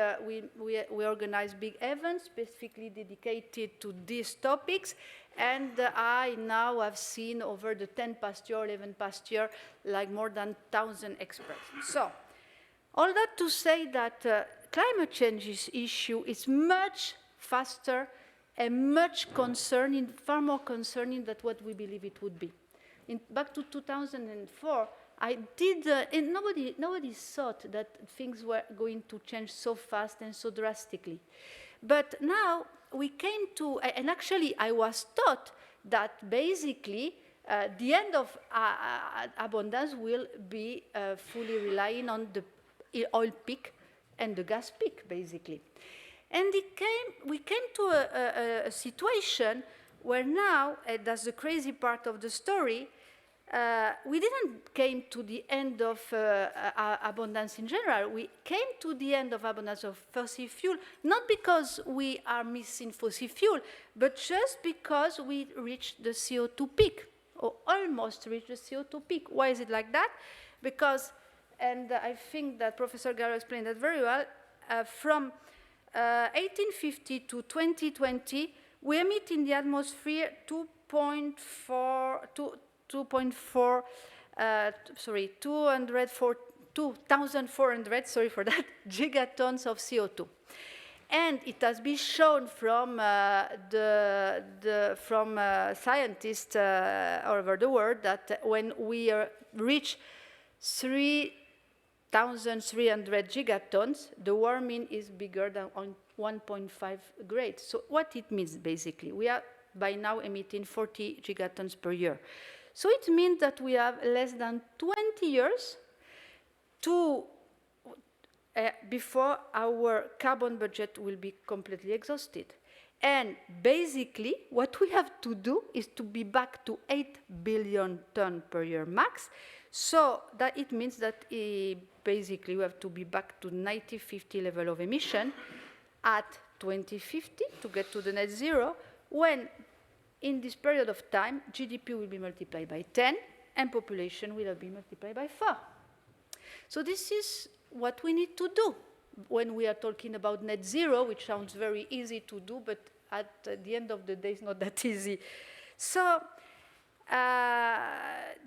organize big events specifically dedicated to these topics. And I now have seen over the 10 past year, 11 past year, like more than 1,000 experts. So. All that to say that climate change issue is much faster and much concerning, far more concerning than what we believe it would be. Back to 2004, and nobody thought that things were going to change so fast and so drastically. But now we came to, and actually I was taught that basically the end of abundance will be fully relying on the oil peak and the gas peak, basically. And we came to a situation where now, and that's the crazy part of the story, we didn't came to the end of abundance in general. We came to the end of abundance of fossil fuel, not because we are missing fossil fuel, but just because we reached the CO2 peak, or almost reached the CO2 peak. Why is it like that? Because, and I think that Professor Galor explained that very well, from 1850 to 2020, we emit in the atmosphere 2,400, sorry for that, gigatons of CO2. And it has been shown from scientists all over the world that when we reach 3,300 gigatons, the warming is bigger than 1.5 grades. So what it means, basically, we are by now emitting 40 gigatons per year. So it means that we have less than 20 years to before our carbon budget will be completely exhausted. And basically, what we have to do is to be back to 8 billion tons per year max. So that it means that basically we have to be back to 1950 level of emission at 2050 to get to the net zero, when in this period of time, GDP will be multiplied by 10 and population will have been multiplied by 4. So this is what we need to do when we are talking about net zero, which sounds very easy to do, but at the end of the day, it's not that easy. So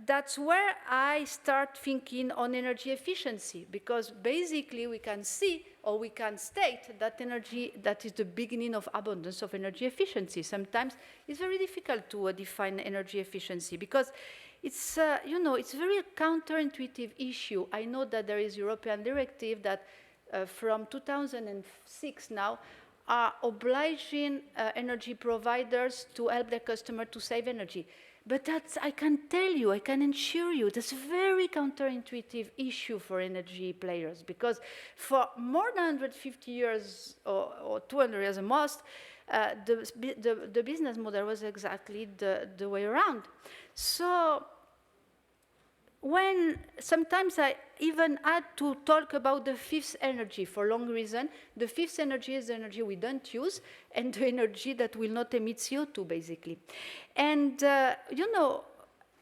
that's where I start thinking on energy efficiency, because basically we can see, or we can state that energy, that is the beginning of abundance of energy efficiency. Sometimes it's very difficult to define energy efficiency because it's, it's a very counterintuitive issue. I know that there is European directive that from 2006 now are obliging energy providers to help their customer to save energy. But that's, I can tell you, I can assure you, that's a very counterintuitive issue for energy players, because for more than 150 years or 200 years at most, the business model was exactly the way around. So when sometimes I even had to talk about the fifth energy for long reason. The fifth energy is the energy we don't use and the energy that will not emit CO2, basically. And,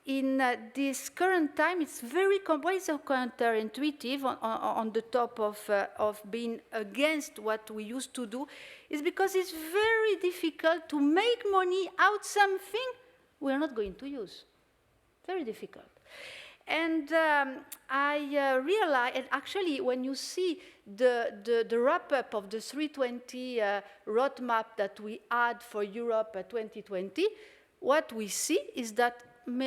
in this current time, it's very so counterintuitive on the top of being against what we used to do, is because it's very difficult to make money out something we're not going to use. Very difficult. And I realized, and actually, when you see the wrap-up of the 320 roadmap that we had for Europe 2020, what we see is that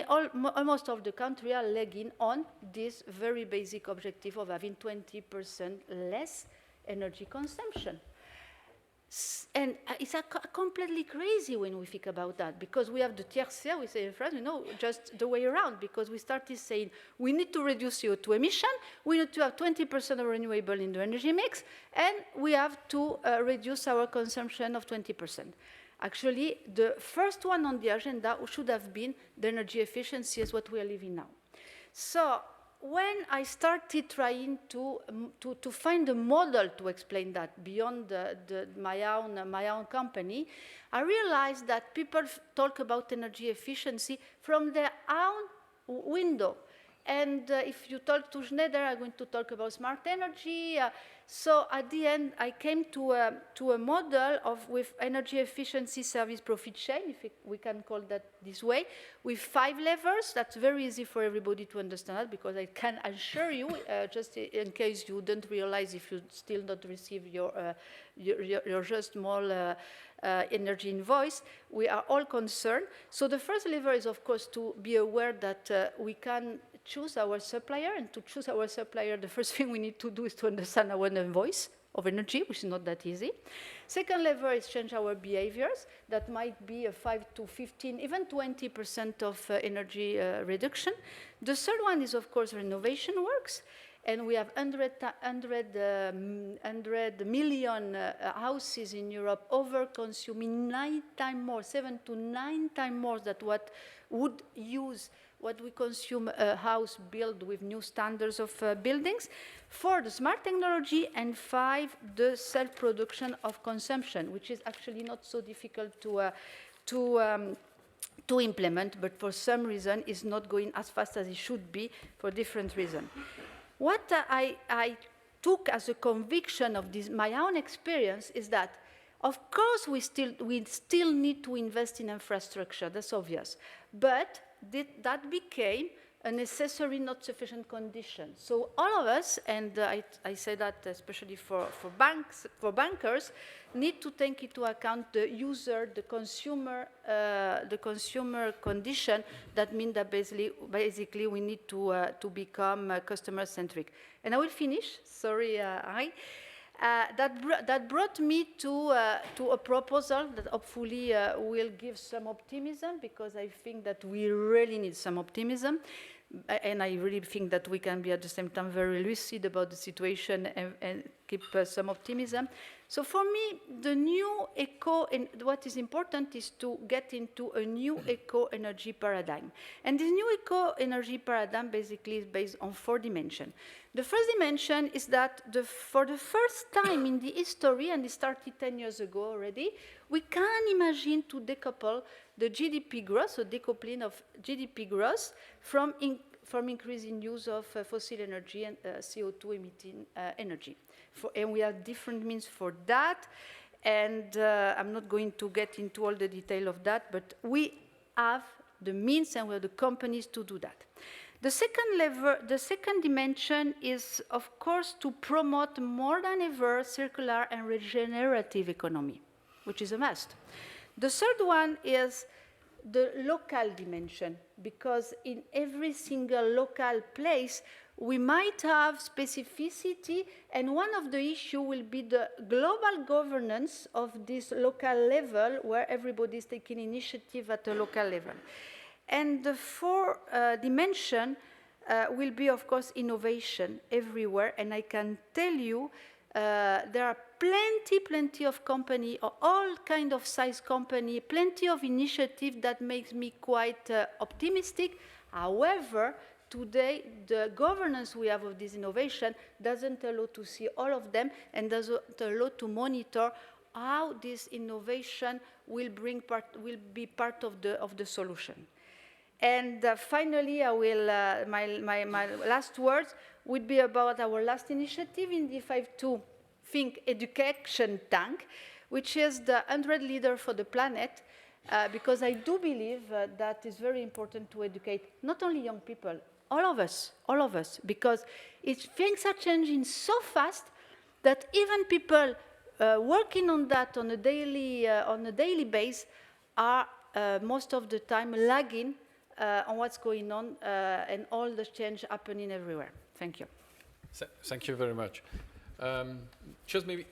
almost all of the countries are lagging on this very basic objective of having 20% less energy consumption. And it's completely crazy when we think about that, because we have the tiers, we say in France, just the way around, because we started saying we need to reduce CO2 emission, we need to have 20% of renewable in the energy mix, and we have to reduce our consumption of 20%. Actually, the first one on the agenda should have been the energy efficiency as what we are living now. So when I started trying to find a model to explain that beyond my own company, I realized that people talk about energy efficiency from their own window. And if you talk to Schneider, I'm going to talk about smart energy. So at the end, I came to a model with energy efficiency service profit chain, if we can call that this way, with 5 levers. That's very easy for everybody to understand that, because I can assure you, just in case you don't realize if you still not receive your just small energy invoice, we are all concerned. So the first lever is, of course, to be aware that we can choose our supplier, and to choose our supplier, the first thing we need to do is to understand our invoice of energy, which is not that easy. Second lever is change our behaviors. That might be a 5 to 15, even 20% of energy reduction. The third one is, of course, renovation works. And we have 100 million houses in Europe over-consuming 9 times more, 7 to 9 times more than what would use what we consume a house built with new standards of buildings. 4, the smart technology, and 5, the self-production of consumption, which is actually not so difficult to implement, but for some reason is not going as fast as it should be for different reasons. What I took as a conviction of this, my own experience, is that, of course, we still need to invest in infrastructure. That's obvious, but that became a necessary, not sufficient condition. So all of us, and I say that especially for bankers, need to take into account the user, the consumer condition. That means that basically we need to become customer-centric. And I will finish. Sorry, Henri. That brought me to a proposal that hopefully will give some optimism, because I think that we really need some optimism. And I really think that we can be at the same time very lucid about the situation and keep some optimism. So for me, the new eco, and what is important is to get into a new eco-energy paradigm. And this new eco-energy paradigm basically is based on 4 dimensions. The first dimension is that for the first time in the history, and it started 10 years ago already, we can imagine to decouple the GDP growth, so decoupling of GDP growth from increasing use of fossil energy and CO2 emitting energy. And we have different means for that, and I'm not going to get into all the detail of that, but we have the means and we have the companies to do that. The second dimension is, of course, to promote more than ever circular and regenerative economy, which is a must. The third one is the local dimension, because in every single local place, we might have specificity, and one of the issues will be the global governance of this local level, where everybody is taking initiative at a local level. And the 4th dimension will be, of course, innovation everywhere. And I can tell you, there are plenty of company, or all kind of size company, plenty of initiative that makes me quite optimistic. However, today, the governance we have of this innovation doesn't allow to see all of them, and doesn't allow to monitor how this innovation will be part of the solution. And finally, I will my last words would be about our last initiative in the 5.2 Think Education Tank, which is the 100 leader for the planet, because I do believe that it's very important to educate not only young people, all of us, because things are changing so fast that even people working on that on a daily basis are most of the time lagging on what's going on and all the change happening everywhere. Thank you. Thank you very much. Just maybe,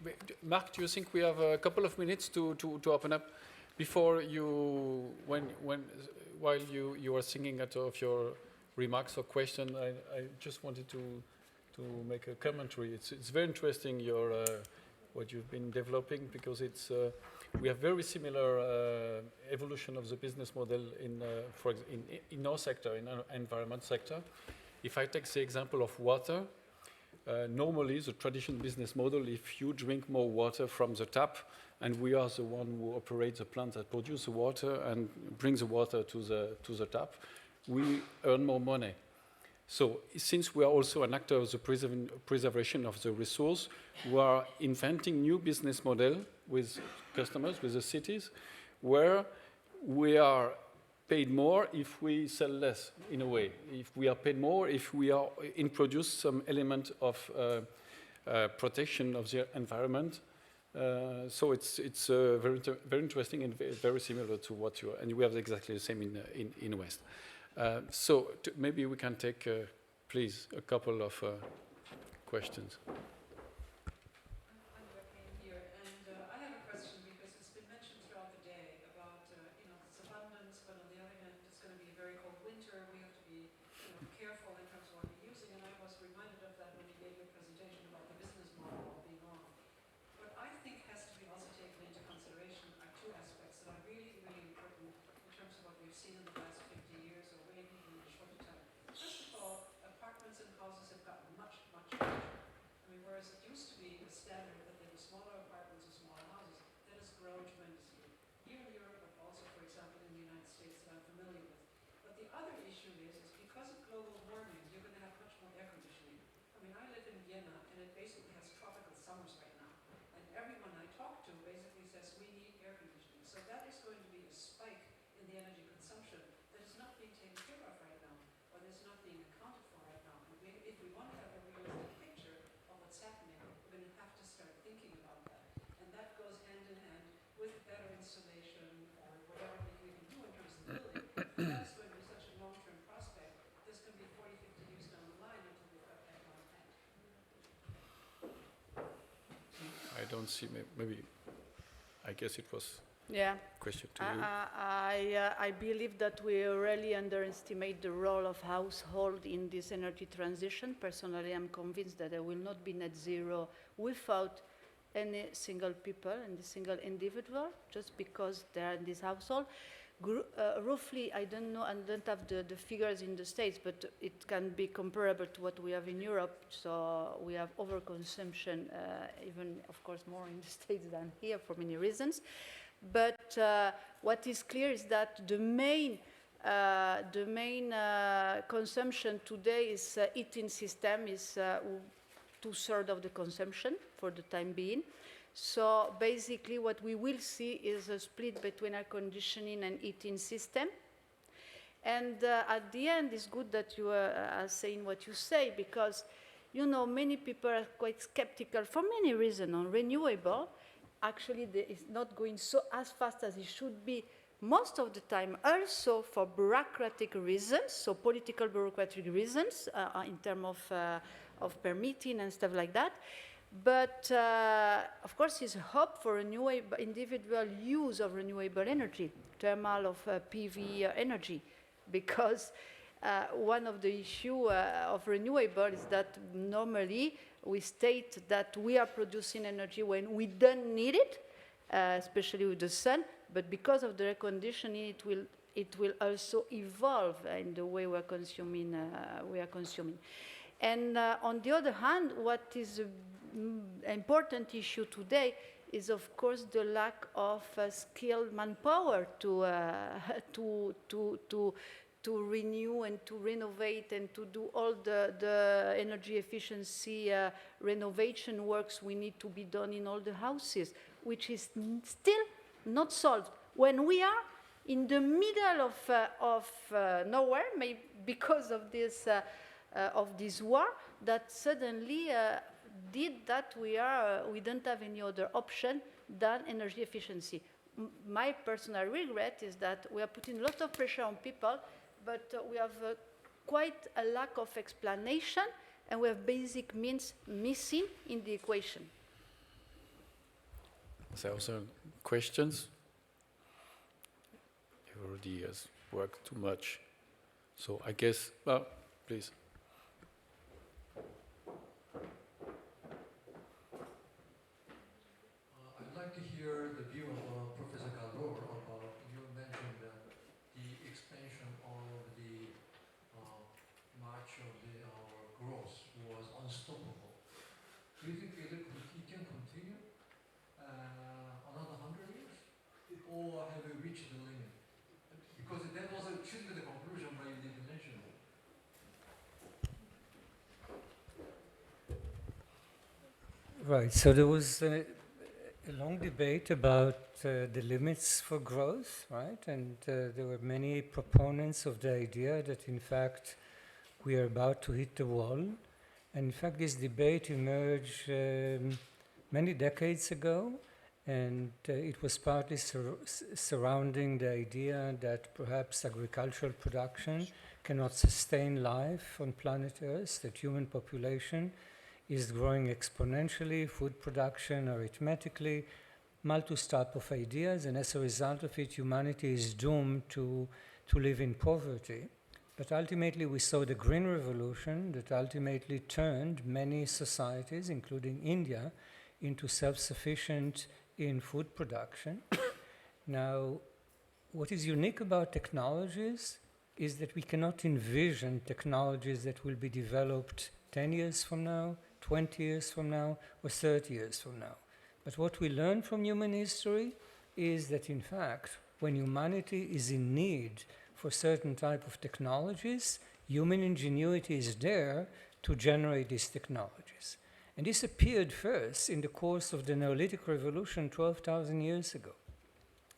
Mark, do you think we have a couple of minutes to open up before you, while you were thinking of your remarks or question? I just wanted to make a commentary. It's very interesting what you've been developing, because it's we have very similar evolution of the business model in our sector, in our environment sector. If I take the example of water, normally the traditional business model, if you drink more water from the tap, and we are the one who operates the plant that produce the water and brings the water to the tap, we earn more money. So since we are also an actor of the preservation of the resource, we are inventing new business model with customers, with the cities, where we are paid more if we sell less, in a way. If we are paid more, if we are introduce some element of protection of the environment. So it's very interesting and very similar to what you are, and we have exactly the same in West. So maybe we can take, please, a couple of questions. I don't see, maybe, I guess it was a question to you. I believe that we really underestimate the role of household in this energy transition. Personally, I'm convinced that there will not be net zero without any single people and a single individual, just because they're in this household. Roughly, I don't know, and don't have the figures in the States, but it can be comparable to what we have in Europe. So we have overconsumption, even, of course, more in the States than here for many reasons. But what is clear is that the main consumption today is heating system is 2/3 of the consumption for the time being. So basically what we will see is a split between air conditioning and heating system. And at the end, it's good that you are saying what you say, because, you know, many people are quite skeptical for many reasons on renewable. Actually, it's not going so as fast as it should be most of the time, also for bureaucratic reasons, so political bureaucratic reasons in terms of permitting and stuff like that. But of course, it's a hope for renewable individual use of renewable energy, thermal of PV energy, because one of the issues of renewable is that normally we state that we are producing energy when we don't need it, especially with the sun. But because of the air conditioning, it will also evolve in the way we are consuming. And on the other hand, what is an important issue today is, of course, the lack of skilled manpower to renew and to renovate and to do all the energy efficiency renovation works we need to be done in all the houses, which is still not solved. When we are in the middle of nowhere, maybe because of this war, that suddenly did that we don't have any other option than energy efficiency. My personal regret is that we are putting a lot of pressure on people, but we have quite a lack of explanation, and we have basic means missing in the equation. There are also questions? Everybody has worked too much. So I guess, please. I'd like to hear the view of Professor Galor about, you mentioned the expansion of the march of our growth was unstoppable. Do you think it can continue another 100 years? Or have we reached the limit? Because that was should be the conclusion, but you didn't mention it. Right. So there was a long debate about the limits for growth, right? And there were many proponents of the idea that, in fact, we are about to hit the wall. And in fact, this debate emerged many decades ago, and it was partly surrounding the idea that perhaps agricultural production cannot sustain life on planet Earth, that human population is growing exponentially, food production arithmetically, multiple type of ideas, and as a result of it, humanity is doomed to live in poverty. But ultimately, we saw the Green Revolution that ultimately turned many societies, including India, into self-sufficient in food production. Now, what is unique about technologies is that we cannot envision technologies that will be developed 10 years from now, 20 years from now, or 30 years from now. But what we learn from human history is that, in fact, when humanity is in need for certain type of technologies, human ingenuity is there to generate these technologies. And this appeared first in the course of the Neolithic Revolution 12,000 years ago.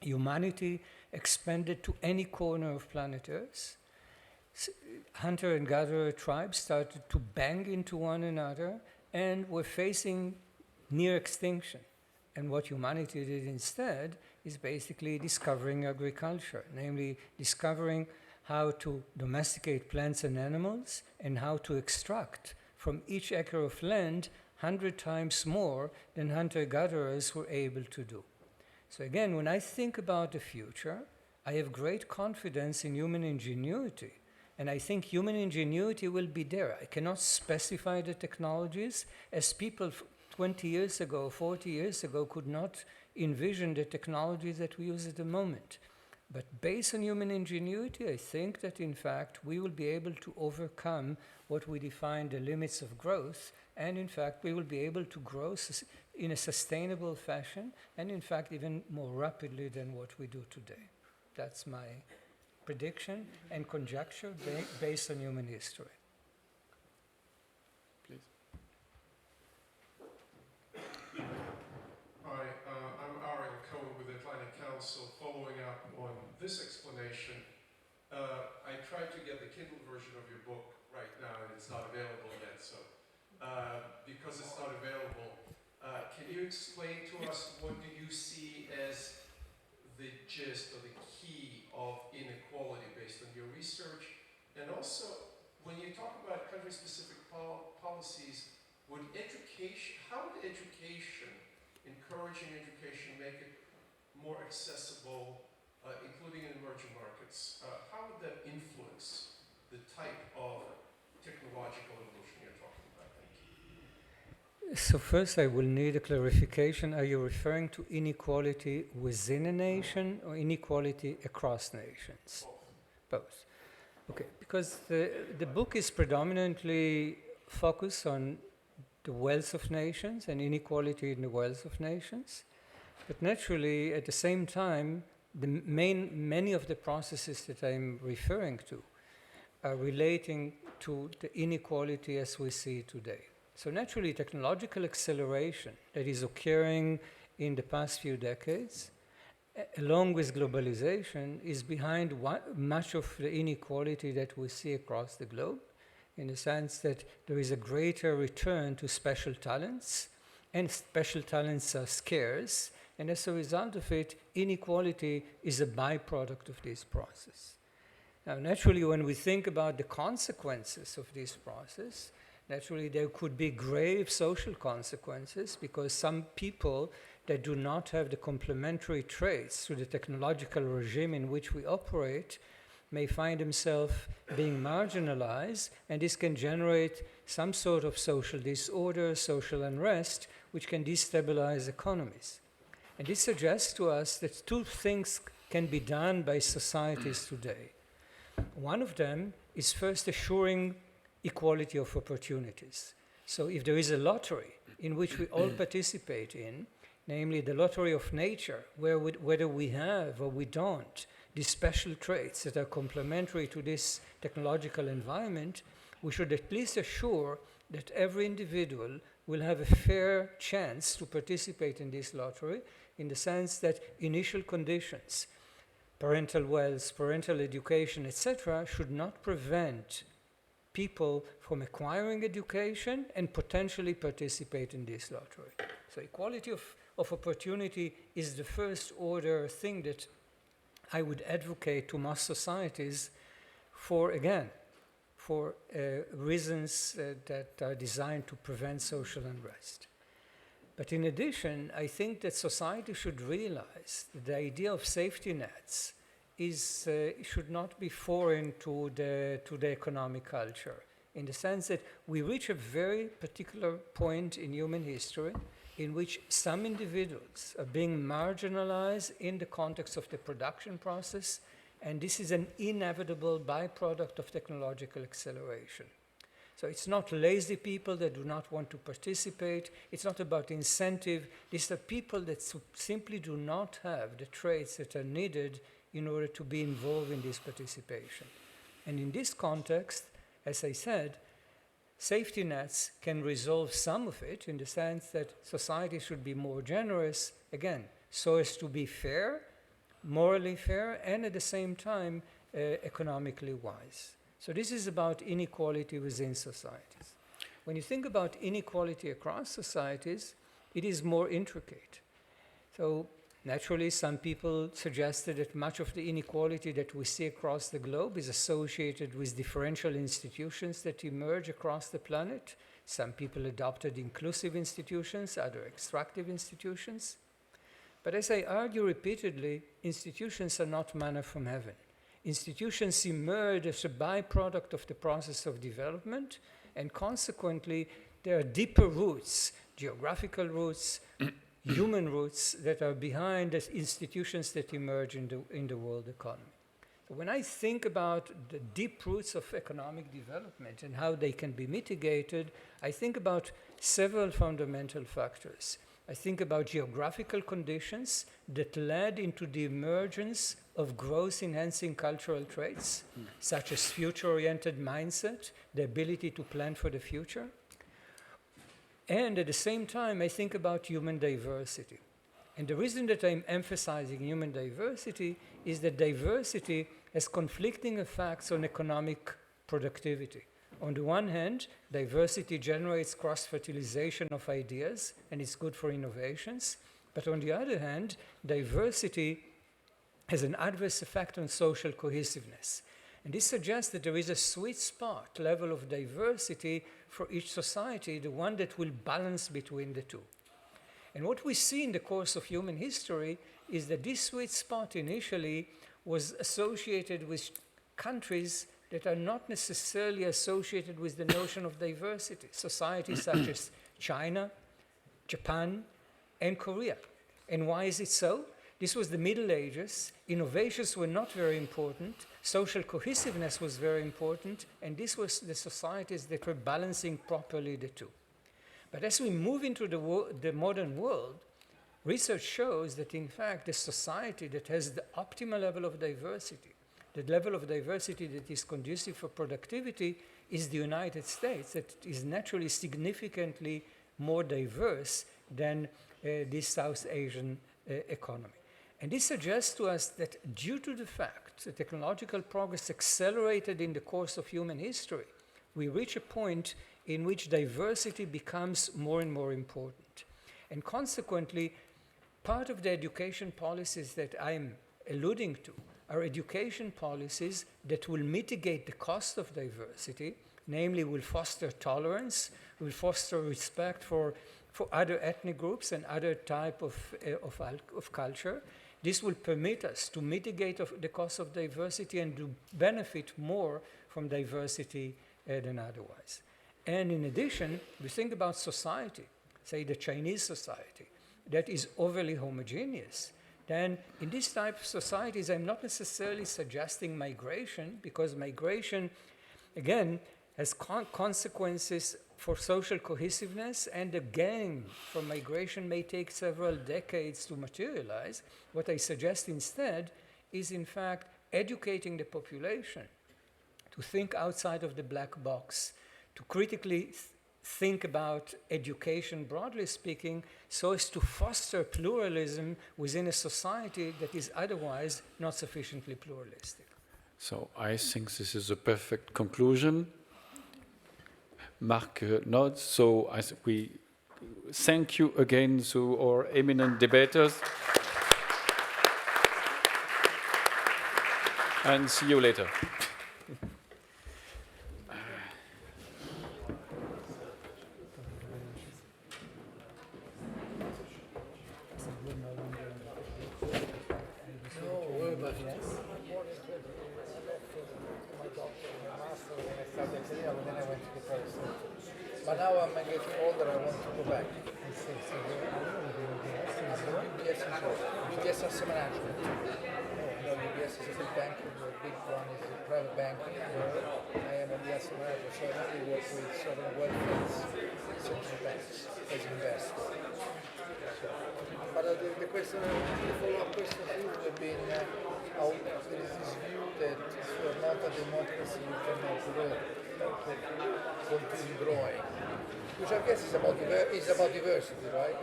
Humanity expanded to any corner of planet Earth. Hunter and gatherer tribes started to bang into one another and were facing near extinction. And what humanity did instead is basically discovering agriculture, namely discovering how to domesticate plants and animals and how to extract from each acre of land 100 times more than hunter-gatherers were able to do. So again, when I think about the future, I have great confidence in human ingenuity. And I think human ingenuity will be there. I cannot specify the technologies, as people 20 years ago, 40 years ago could not envision the technologies that we use at the moment. But based on human ingenuity, I think that in fact we will be able to overcome what we define the limits of growth, and in fact we will be able to grow in a sustainable fashion, and in fact even more rapidly than what we do today. That's my prediction and conjecture based on human history. Please. Hi, I'm Ariel Cohen with Atlantic Council. Following up on this explanation, I tried to get the Kindle version of your book right now, and it's not available yet. So, because it's not available, can you explain to us what do you see as the gist or the key of inequality based on your research? And also, when you talk about country-specific policies, would education, how would education, encouraging education, make it more accessible, including in emerging markets? How would that influence the type of technological evolution you're talking about? Thank you. So first I will need a clarification. Are you referring to inequality within a nation or inequality across nations? Both. Okay, because the book is predominantly focused on the wealth of nations and inequality in the wealth of nations. But naturally, at the same time, many of the processes that I'm referring to are relating to the inequality as we see today. So naturally, technological acceleration that is occurring in the past few decades, along with globalization, is behind much of the inequality that we see across the globe, in the sense that there is a greater return to special talents, and special talents are scarce, and as a result of it, inequality is a byproduct of this process. Now, naturally, when we think about the consequences of this process, naturally, there could be grave social consequences, because some people that do not have the complementary traits to the technological regime in which we operate may find themselves being marginalized, and this can generate some sort of social disorder, social unrest, which can destabilize economies. And this suggests to us that two things can be done by societies today. One of them is first assuring equality of opportunities. So if there is a lottery in which we all participate in, namely the lottery of nature, where whether we have or we don't these special traits that are complementary to this technological environment, we should at least assure that every individual will have a fair chance to participate in this lottery, in the sense that initial conditions, parental wealth, parental education, etc., should not prevent people from acquiring education and potentially participate in this lottery. So equality of opportunity is the first order thing that I would advocate to most societies for, again, for reasons that are designed to prevent social unrest. But in addition, I think that society should realize that the idea of safety nets should not be foreign to the economic culture, in the sense that we reach a very particular point in human history in which some individuals are being marginalized in the context of the production process, and this is an inevitable byproduct of technological acceleration. So it's not lazy people that do not want to participate. It's not about incentive. These are people that simply do not have the traits that are needed in order to be involved in this participation. And in this context, as I said, safety nets can resolve some of it, in the sense that society should be more generous, again, so as to be fair, morally fair, and at the same time economically wise. So this is about inequality within societies. When you think about inequality across societies, it is more intricate. So naturally, some people suggested that much of the inequality that we see across the globe is associated with differential institutions that emerge across the planet. Some people adopted inclusive institutions, other extractive institutions. But as I argue repeatedly, institutions are not manna from heaven. Institutions emerge as a byproduct of the process of development, and consequently, there are deeper roots, geographical roots, human roots that are behind the institutions that emerge in the world economy. So when I think about the deep roots of economic development and how they can be mitigated, I think about several fundamental factors. I think about geographical conditions that led into the emergence of growth-enhancing cultural traits, such as future-oriented mindset, the ability to plan for the future. And at the same time, I think about human diversity. And the reason that I'm emphasizing human diversity is that diversity has conflicting effects on economic productivity. On the one hand, diversity generates cross-fertilization of ideas, and it's good for innovations. But on the other hand, diversity has an adverse effect on social cohesiveness. And this suggests that there is a sweet spot level of diversity for each society, the one that will balance between the two. And what we see in the course of human history is that this sweet spot initially was associated with countries that are not necessarily associated with the notion of diversity. Societies such as China, Japan, and Korea. And why is it so? This was the Middle Ages. Innovations were not very important. Social cohesiveness was very important. And this was the societies that were balancing properly the two. But as we move into the modern world, research shows that, in fact, the society that has the optimal level of diversity, the level of diversity that is conducive for productivity, is the United States, that is naturally significantly more diverse than this South Asian economy. And this suggests to us that due to the fact that technological progress accelerated in the course of human history, we reach a point in which diversity becomes more and more important. And consequently, part of the education policies that I'm alluding to are education policies that will mitigate the cost of diversity, namely will foster tolerance, will foster respect for other ethnic groups and other type of culture. This will permit us to mitigate the cost of diversity and to benefit more from diversity than otherwise. And in addition, we think about society, say the Chinese society, that is overly homogeneous. Then in this type of societies, I'm not necessarily suggesting migration, because migration, again, has consequences for social cohesiveness, and the gain from migration may take several decades to materialize. What I suggest instead is, in fact, educating the population to think outside of the black box, to critically think about education, broadly speaking, so as to foster pluralism within a society that is otherwise not sufficiently pluralistic. So I think this is a perfect conclusion. Mark nods, so we thank you again to our eminent debaters. And see you later. But now I'm getting older, I want to go back. UBS Asset Management. UBS is a big bank, the big one is a private banking, where I am on the asset manager, so I mainly work with sovereign wealth funds, central banks, as investors. But the question, the follow-up question would have been how there is this view that if you are not a democracy, you cannot grow, continue growing. Which I guess is about diversity, right?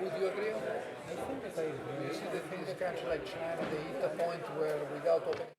Would you agree on that? I think that I agree. You see that in a country like China, they hit a point where without opening